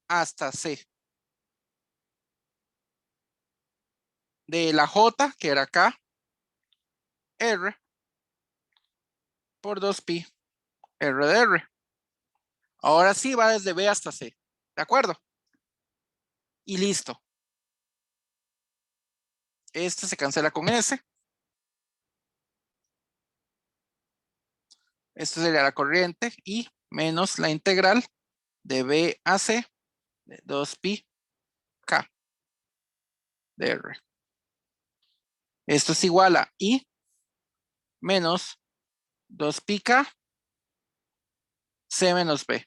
hasta C. De la J, que era acá, R por 2 pi R de R. Ahora sí va desde B hasta C. ¿De acuerdo? Y listo. Este se cancela con S. Esto sería la corriente y menos la integral de B a C de 2 pi K de R. Esto es igual a I menos 2 pi K C menos B.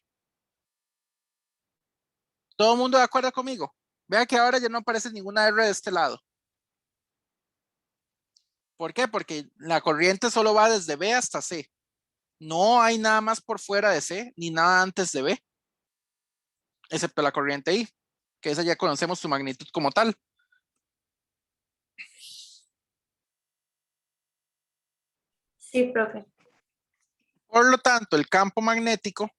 ¿Todo el mundo de acuerdo conmigo? Vea que ahora ya no aparece ninguna R de este lado. ¿Por qué? Porque la corriente solo va desde B hasta C. No hay nada más por fuera de C, ni nada antes de B, excepto la corriente I, que esa ya conocemos su magnitud como tal. sí, profe. Por lo tanto, el campo magnético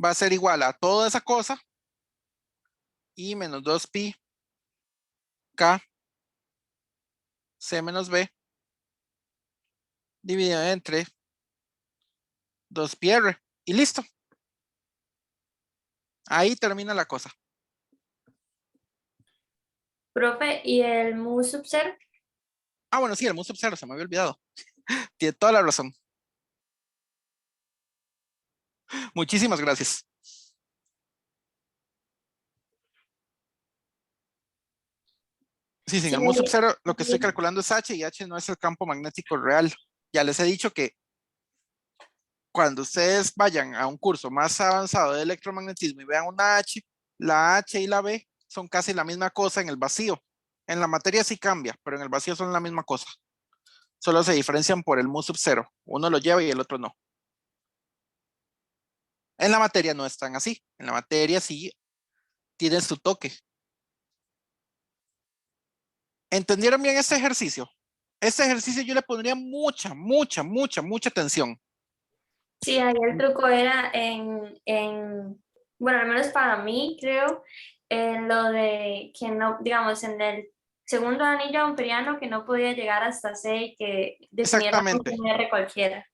va a ser igual a toda esa cosa y menos 2pi k c menos b dividido entre 2pi r y listo. Ahí termina la cosa. Profe, ¿y el mu sub 0? Ah, bueno, sí, el mu sub 0 se me había olvidado. Tiene toda la razón. Muchísimas gracias. Sí, sin Sí, el mu sub 0 lo que estoy calculando es H y H no es el campo magnético real. Ya les he dicho que cuando ustedes vayan a un curso más avanzado de electromagnetismo y vean una H, la H y la B son casi la misma cosa en el vacío. En la materia sí cambia, pero en el vacío son la misma cosa. Solo se diferencian por el mu sub 0. Uno lo lleva y el otro no. En la materia no están así. En la materia sí tienen su toque. ¿Entendieron bien este ejercicio? Este ejercicio yo le pondría mucha atención. sí, ahí el truco era bueno, al menos para mí, creo, en lo de que no, digamos, en el segundo anillo amperiano que no podía llegar hasta C y que definiera Exactamente, un R cualquiera.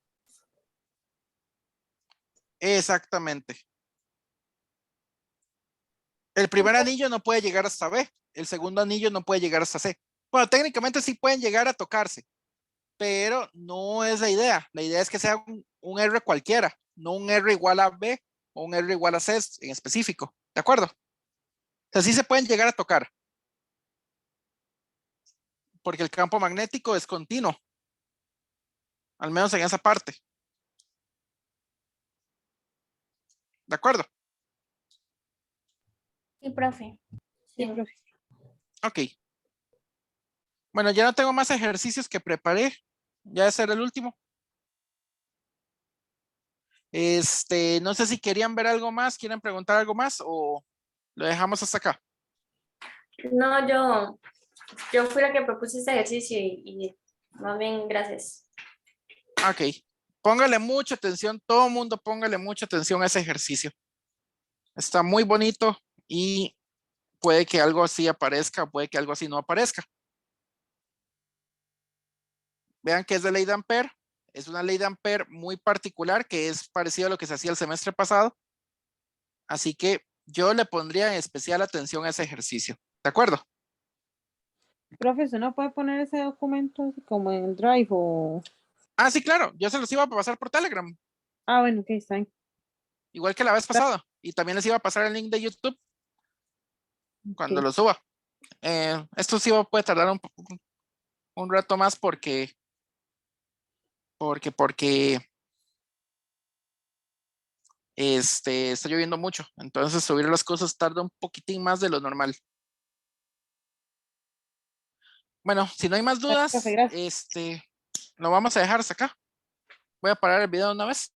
exactamente. El primer anillo no puede llegar hasta B. El segundo anillo no puede llegar hasta C. Bueno, técnicamente sí pueden llegar a tocarse, pero no es la idea. La idea es que sea un R cualquiera, no un R igual a B o un R igual a C en específico. ¿De acuerdo? O sea, sí se pueden llegar a tocar. Porque el campo magnético es continuo. Al menos en esa parte. ¿De acuerdo? Sí, profe. Sí. Ok. Bueno, ya no tengo más ejercicios que preparé. Ya ese era el último. No sé si querían ver algo más, quieren preguntar algo más o lo dejamos hasta acá. No, yo fui la que propuse este ejercicio y más bien gracias. Ok. Póngale mucha atención, todo el mundo póngale mucha atención a ese ejercicio. Está muy bonito y puede que algo así aparezca, puede que algo así no aparezca. Vean que es de ley de Ampère. Es una ley de Ampère muy particular que es parecido a lo que se hacía el semestre pasado. Así que yo le pondría en especial atención a ese ejercicio. ¿De acuerdo? Profe, ¿usted no puede poner ese documento así como en el Drive o...? Ah, sí, claro. Yo se los iba a pasar por Telegram, Ah, bueno, ok, está bien. igual que la vez pasada. Y también les iba a pasar el link de YouTube cuando Ok. lo suba. Esto sí puede tardar un rato más porque está lloviendo mucho. Entonces subir las cosas tarda un poquitín más de lo normal. Bueno, si no hay más Profe, dudas, gracias. lo vamos a dejar hasta acá. Voy a parar el video de una vez.